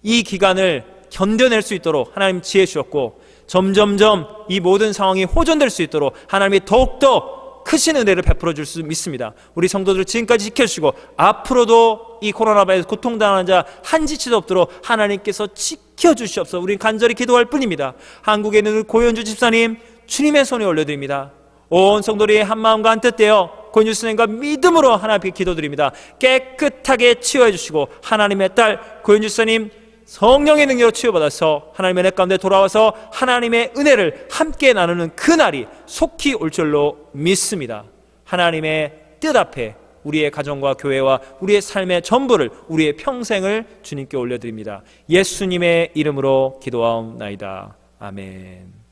이 기간을 견뎌낼 수 있도록 하나님 지혜 주셨고, 점점점 이 모든 상황이 호전될 수 있도록 하나님이 더욱더 크신 은혜를 베풀어 줄 수 믿습니다. 우리 성도들을 지금까지 지켜주시고 앞으로도 이 코로나 바이러스 고통당하는 자 한지치도 없도록 하나님께서 지켜주시옵소서. 우린 간절히 기도할 뿐입니다. 한국에 있는 고현주 집사님 주님의 손에 올려드립니다. 온 성도들이 한마음과 한뜻 되어 고인주 선생님과 믿음으로 하나님께 기도드립니다. 깨끗하게 치유해 주시고 하나님의 딸 고인주 선생님 성령의 능력으로 치유받아서 하나님의 은혜 가운데 돌아와서 하나님의 은혜를 함께 나누는 그날이 속히 올 줄로 믿습니다. 하나님의 뜻 앞에 우리의 가정과 교회와 우리의 삶의 전부를, 우리의 평생을 주님께 올려드립니다. 예수님의 이름으로 기도하옵나이다. 아멘.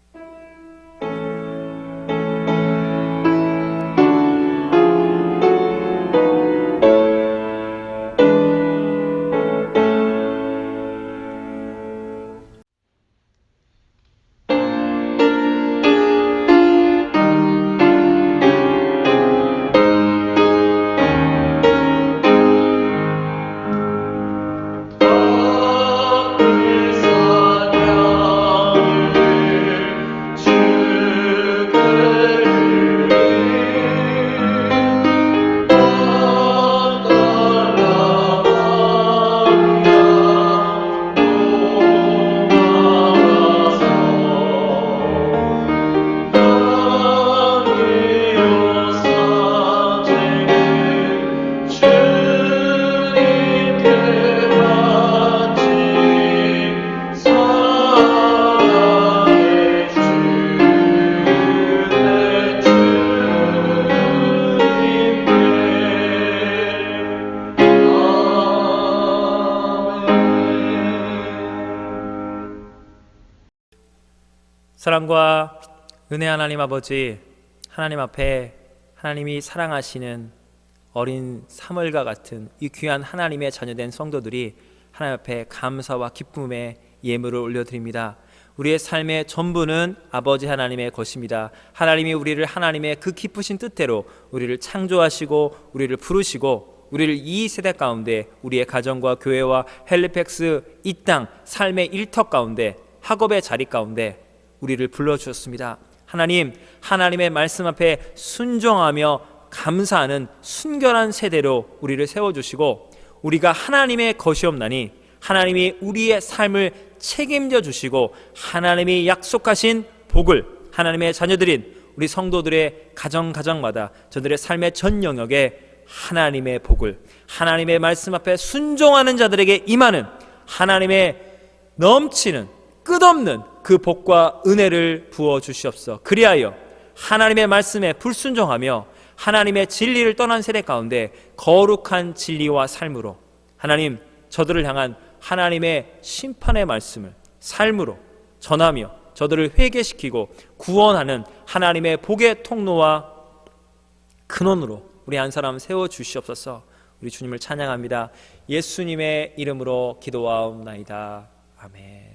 사랑과 은혜 하나님 아버지, 하나님 앞에 하나님이 사랑하시는 어린 사물과 같은 이 귀한 하나님의 자녀된 성도들이 하나님 앞에 감사와 기쁨의 예물을 올려드립니다. 우리의 삶의 전부는 아버지 하나님의 것입니다. 하나님이 우리를 하나님의 그 기쁘신 뜻대로 우리를 창조하시고 우리를 부르시고 우리를 이 세대 가운데 우리의 가정과 교회와 헬리팩스 이 땅 삶의 일터 가운데 학업의 자리 가운데 우리를 불러주셨습니다. 하나님, 하나님의 말씀 앞에 순종하며 감사하는 순결한 세대로 우리를 세워주시고 우리가 하나님의 것이옵나니 하나님이 우리의 삶을 책임져 주시고 하나님이 약속하신 복을 하나님의 자녀들인 우리 성도들의 가정마다 저들의 삶의 전 영역에 하나님의 복을, 하나님의 말씀 앞에 순종하는 자들에게 임하는 하나님의 넘치는 끝없는 그 복과 은혜를 부어 주시옵소서. 그리하여 하나님의 말씀에 불순종하며 하나님의 진리를 떠난 세대 가운데 거룩한 진리와 삶으로 하나님 저들을 향한 하나님의 심판의 말씀을 삶으로 전하며 저들을 회개시키고 구원하는 하나님의 복의 통로와 근원으로 우리 한 사람 세워주시옵소서. 우리 주님을 찬양합니다. 예수님의 이름으로 기도하옵나이다. 아멘.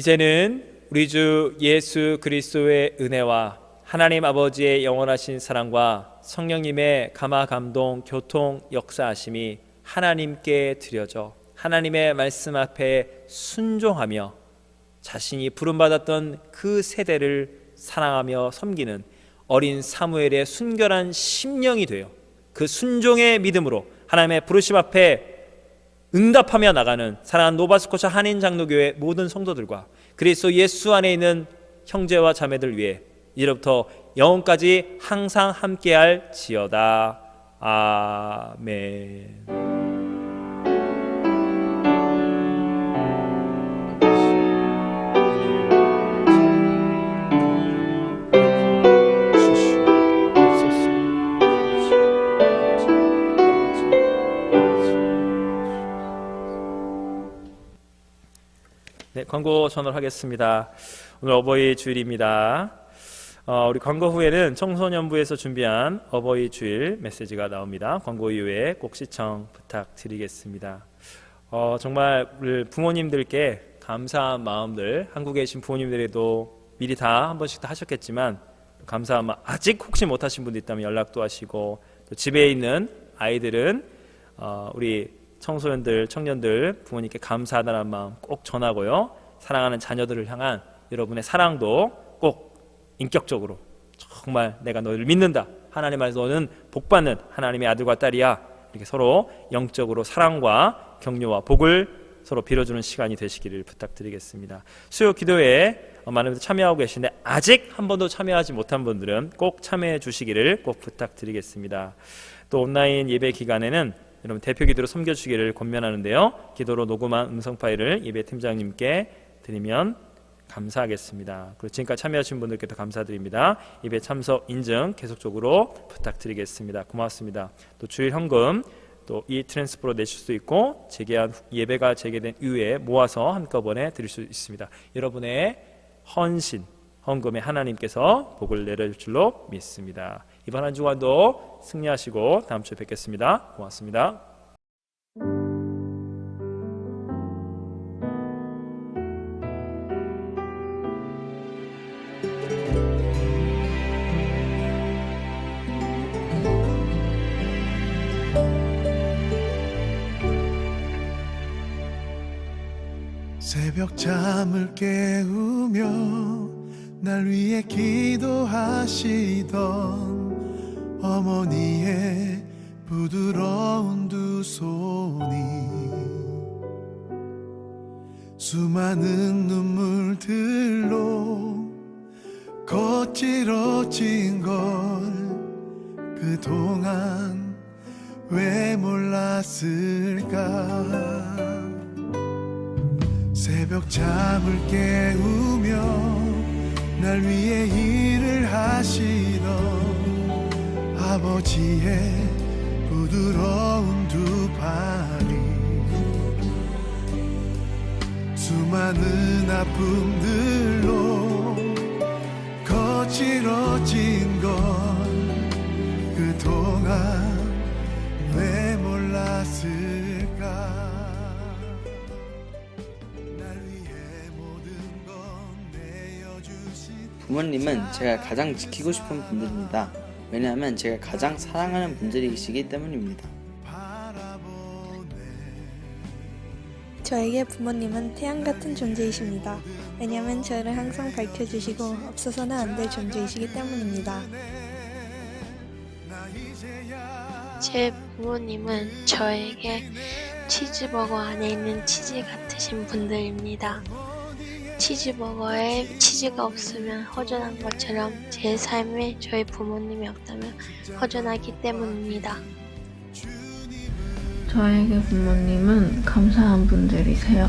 이제는 우리 주 예수 그리스도의 은혜와 하나님 아버지의 영원하신 사랑과 성령님의 감화 감동 교통 역사하심이 하나님께 드려져 하나님의 말씀 앞에 순종하며 자신이 부름받았던 그 세대를 사랑하며 섬기는 어린 사무엘의 순결한 심령이 되어 그 순종의 믿음으로 하나님의 부르심 앞에 응답하며 나가는 사랑하는 노바스코차 한인장로교회 모든 성도들과 그리스도 예수 안에 있는 형제와 자매들 위해 이제부터 영원까지 항상 함께할 지어다. 아멘. 네, 광고 전화하겠습니다. 오늘 어버이 주일입니다. 우리 광고 후에는 청소년부에서 준비한 어버이 주일 메시지가 나옵니다. 광고 이후에 꼭 시청 부탁드리겠습니다. 정말 우리 부모님들께 감사한 마음들, 한국에 계신 부모님들에도 미리 다 한 번씩 다 하셨겠지만 감사한 마음, 아직 혹시 못하신 분도 있다면 연락도 하시고, 또 집에 있는 아이들은 우리 청소년들, 청년들 부모님께 감사하다는 마음 꼭 전하고요. 사랑하는 자녀들을 향한 여러분의 사랑도 꼭 인격적으로, 정말 내가 너를 믿는다, 하나님 안에서 너는 복받는 하나님의 아들과 딸이야, 이렇게 서로 영적으로 사랑과 격려와 복을 서로 빌어주는 시간이 되시기를 부탁드리겠습니다. 수요 기도회에 많은 분들 참여하고 계신데 아직 한 번도 참여하지 못한 분들은 꼭 참여해 주시기를 꼭 부탁드리겠습니다. 또 온라인 예배 기간에는 여러분 대표 기도로 섬겨주시기를 권면하는데요. 기도로 녹음한 음성 파일을 예배 팀장님께 드리면 감사하겠습니다. 그리고 지금까지 참여하신 분들께도 감사드립니다. 예배 참석 인증 계속적으로 부탁드리겠습니다. 고맙습니다. 또 주일 현금 또 이 트랜스퍼로 내실 수 있고, 재개한 예배가 재개된 이후에 모아서 한꺼번에 드릴 수 있습니다. 여러분의 헌신, 헌금에 하나님께서 복을 내려줄 줄로 믿습니다. 이번 한 주간도 승리하시고 다음 주에 뵙겠습니다. 고맙습니다. 새벽 잠을 깨우며 날 위해 기도하시던 어머니의 부드러운 두 손이 수많은 눈물들로 거칠어진 걸 그동안 왜 몰랐을까. 새벽 잠을 깨우며 날 위해 일을 하시던 아버지의 부드러운 두 팔이 수많은 아픔들로 거칠어진 걸 그동안 왜 몰랐을까. 부모님은 제가 가장 지키고 싶은 분들입니다. 왜냐하면 제가 가장 사랑하는 분들이시기 때문입니다. 저에게 부모님은 태양 같은 존재이십니다. 왜냐하면 저를 항상 밝혀주시고 없어서는 안 될 존재이시기 때문입니다. 제 부모님은 저에게 치즈버거 안에 있는 치즈 같으신 분들입니다. 치즈버거에 치즈가 없으면 허전한 것처럼 제 삶에 저희 부모님이 없다면 허전하기 때문입니다. 저에게 부모님은 감사한 분들이세요.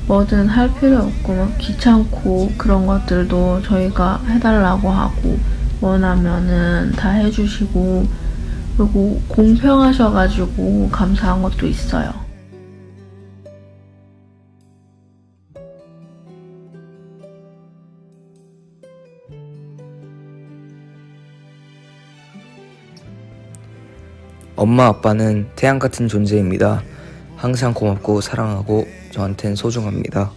뭐든 할 필요 없고 막 귀찮고 그런 것들도 저희가 해달라고 하고 원하면은 다 해주시고, 그리고 공평하셔가지고 감사한 것도 있어요. 엄마 아빠는 태양 같은 존재입니다. 항상 고맙고 사랑하고 저한텐 소중합니다.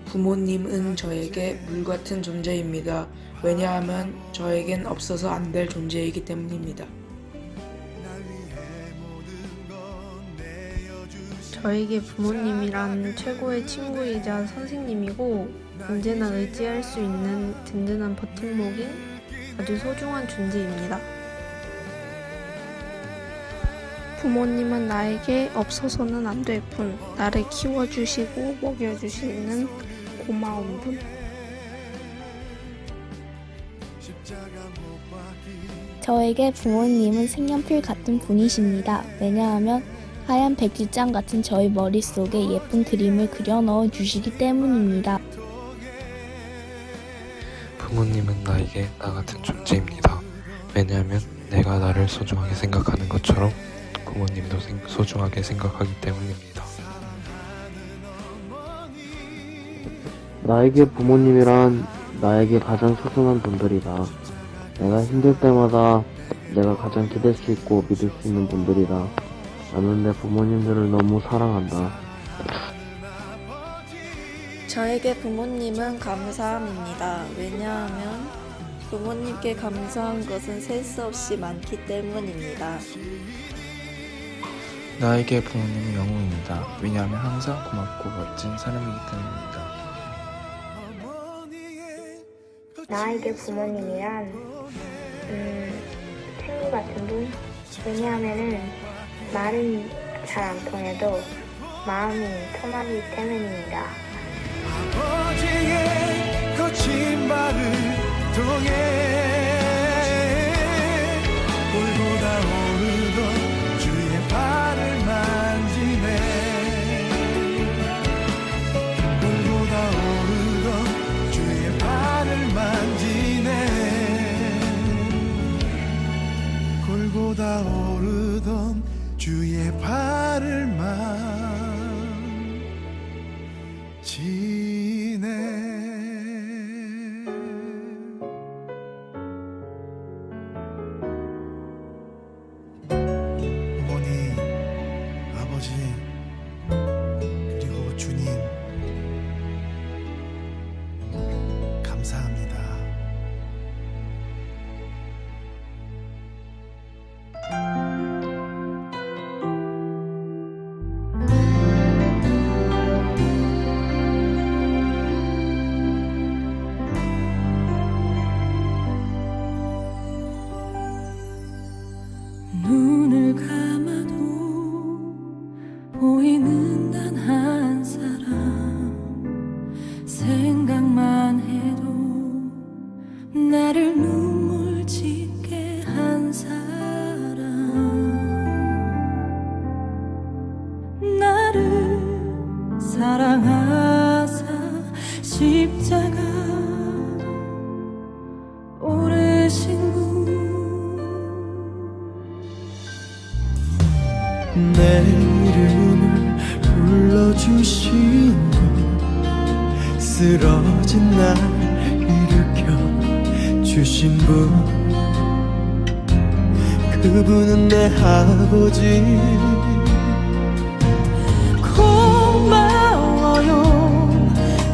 부모님은 저에게 물 같은 존재입니다. 왜냐하면 저에겐 없어서 안 될 존재이기 때문입니다. 저에게 부모님이란 최고의 친구이자 선생님이고 언제나 의지할 수 있는 든든한 버팀목인 아주 소중한 존재입니다. 부모님은 나에게 없어서는 안 될 분, 나를 키워주시고 먹여주시는 고마운 분. 저에게 부모님은 색연필 같은 분이십니다. 왜냐하면 하얀 백지장 같은 저의 머릿속에 예쁜 그림을 그려 넣어 주시기 때문입니다. 부모님은 나에게 나 같은 존재입니다. 왜냐하면 내가 나를 소중하게 생각하는 것처럼 부모님도 소중하게 생각하기 때문입니다. 나에게 부모님이란 나에게 가장 소중한 분들이다. 내가 힘들 때마다 내가 가장 기댈 수 있고 믿을 수 있는 분들이다. 나는 내 부모님들을 너무 사랑한다. 저에게 부모님은 감사함입니다. 왜냐하면 부모님께 감사한 것은 셀 수 없이 많기 때문입니다. 나에게 부모님은 영웅입니다. 왜냐하면 항상 고맙고 멋진 사람이기 때문입니다. 나에게 부모님이란 친구 같은 분? 왜냐하면은 말은 잘 안 통해도 마음이 통하기 때문입니다. 아버지의 거친 말을 통해 돌보다 오르던 주의 발을 만지네. 돌보다 오르던 주의 발을 만지네. 골고다 오르던 주의 발을 만지네. 어머니, 아버지, 그리고 주님, 감사합니다. 눈을 감아도 보이는 단 한 사람, 생각만 해도 나를 눈물 짓게 한 사람, 나를 사랑하사 십자가 오르신 분, 내 이름을 불러주신 분, 쓰러진 날 일으켜 주신 분, 그분은 내 아버지. 고마워요.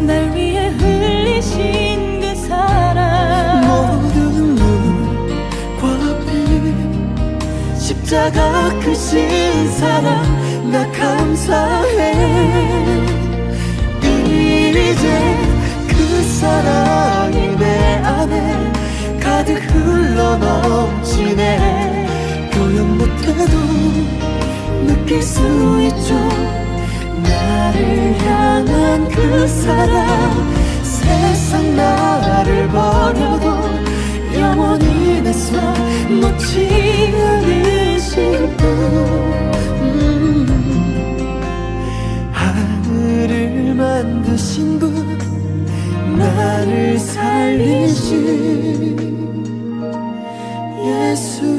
날 위해 흘리신 그 사랑, 모든 눈과 피 십자가 크신 사랑, 나 감사해. 이제 그 사랑이 내 안에 가득 흘러넘치네. 표현 못해도 느낄 수 있죠. 나를 향한 그 사랑, 세상 나를 버려도 영원히 내 손 놓지 않으실 분, 하늘을 만드신 분, 나를 살리신 예수.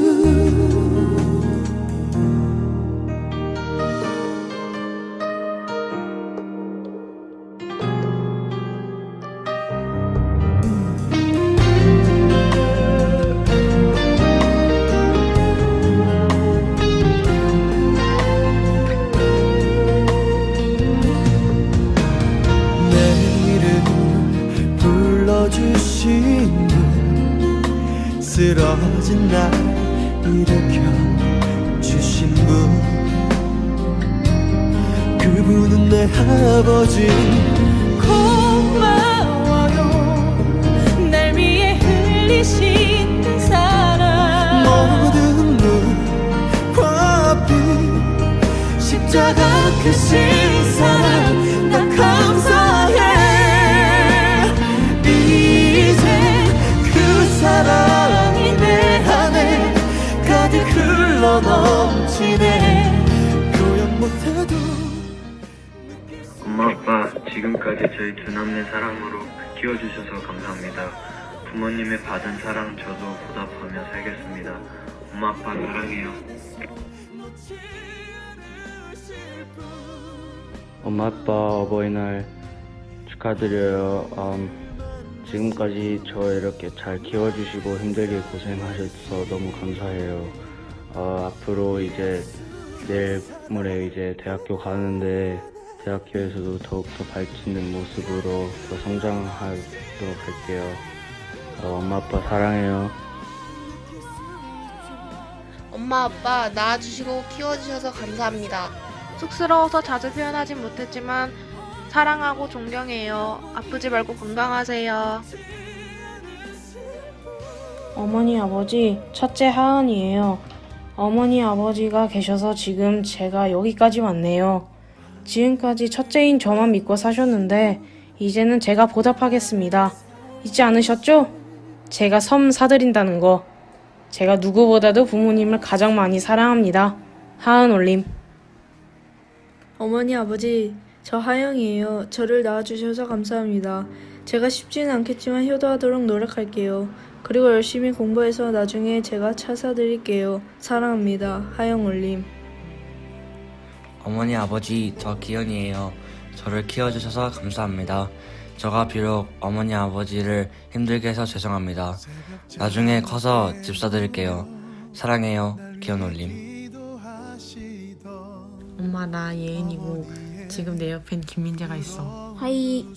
주신 분, 쓰러진 날 일으켜 주신 분, 그분은 내 아버지. 고마워요. 날 위해 흘리신 그 사랑, 모든 눈과 피 주신 사랑 나 감사해. 이제 그 사랑이 내 안에 가득 흘러 넘치네. 표현 못해도 엄마 아빠 지금까지 저희 두 남매 사랑으로 키워주셔서 감사합니다. 부모님의 받은 사랑 저도 보답하며 살겠습니다. 엄마 아빠 사랑해요. 엄마 아빠 어버이날 축하드려요. 지금까지 저 이렇게 잘 키워주시고 힘들게 고생하셔서 너무 감사해요. 앞으로 이제 내일 모레 이제 대학교 가는데 대학교에서도 더욱더 밝히는 모습으로 더 성장하도록 할게요. 엄마 아빠 사랑해요. 엄마 아빠 낳아주시고 키워주셔서 감사합니다. 쑥스러워서 자주 표현하진 못했지만 사랑하고 존경해요. 아프지 말고 건강하세요. 어머니 아버지, 첫째 하은이에요. 어머니 아버지가 계셔서 지금 제가 여기까지 왔네요. 지금까지 첫째인 저만 믿고 사셨는데 이제는 제가 보답하겠습니다. 잊지 않으셨죠? 제가 섬 사드린다는 거. 제가 누구보다도 부모님을 가장 많이 사랑합니다. 하은 올림. 어머니 아버지, 저 하영이에요. 저를 낳아주셔서 감사합니다. 제가 쉽지는 않겠지만 효도하도록 노력할게요. 그리고 열심히 공부해서 나중에 제가 차 사드릴게요. 사랑합니다. 하영 올림. 어머니 아버지, 저 기현이에요. 저를 키워주셔서 감사합니다. 저가 비록 어머니 아버지를 힘들게 해서 죄송합니다. 나중에 커서 집 사드릴게요. 사랑해요. 기현 올림. 엄마 나 예은이고 지금 내 옆엔 김민재가 있어. 하이.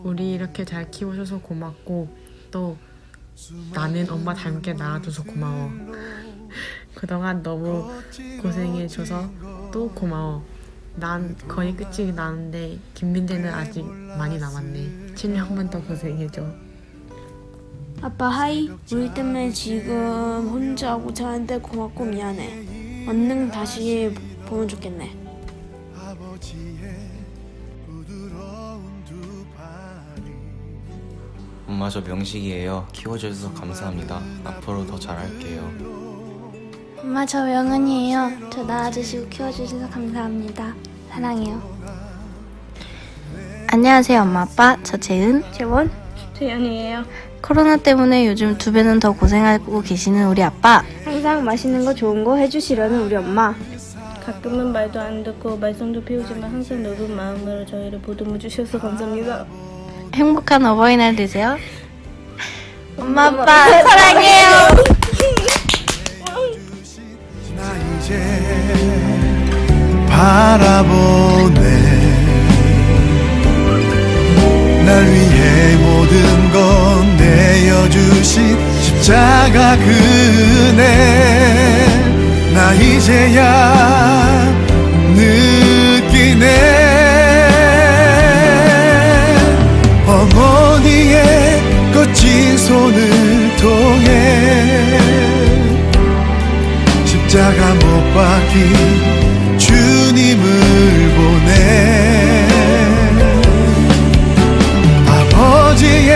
우리 이렇게 잘 키워줘서 고맙고 또 나는 엄마 닮게 낳아줘서 고마워. 그동안 너무 고생해줘서 또 고마워. 난 거의 끝이 나는데 김민재는 아직 많이 남았네. 7년만 더 고생해줘. 아빠 하이. 우리 때문에 지금 혼자 하고 자는데 고맙고 미안해. 얼른 다시 보면 좋겠네. 엄마 저 명식이에요. 키워주셔서 감사합니다. 앞으로 더 잘할게요. 엄마 저 명은이에요. 저 낳아주시고 키워주셔서 감사합니다. 사랑해요. 안녕하세요 엄마 아빠. 저 재은, 재원, 재현이에요. 코로나 때문에 요즘 2배는 더 고생하고 계시는 우리 아빠. 항상 맛있는 거 좋은 거 해주시려는 우리 엄마. 가끔은 말도 안 듣고 말썽도 피우지만 항상 넓은 마음으로 저희를 보듬어 주셔서 감사합니다. 행복한 어버이날 되세요. 엄마 아빠 사랑해요. 나 이제 바라보네. 날 위해 모든 건 내어주신 십자가 그네. 나 이제야 느끼네. 어머니의 거친 손을 통해 십자가 못 박힌 주님을 보내. 아버지의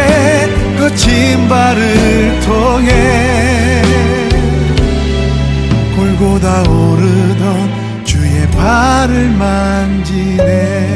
거친 발을 통해 골고다 오르던 주의 발을 만지네.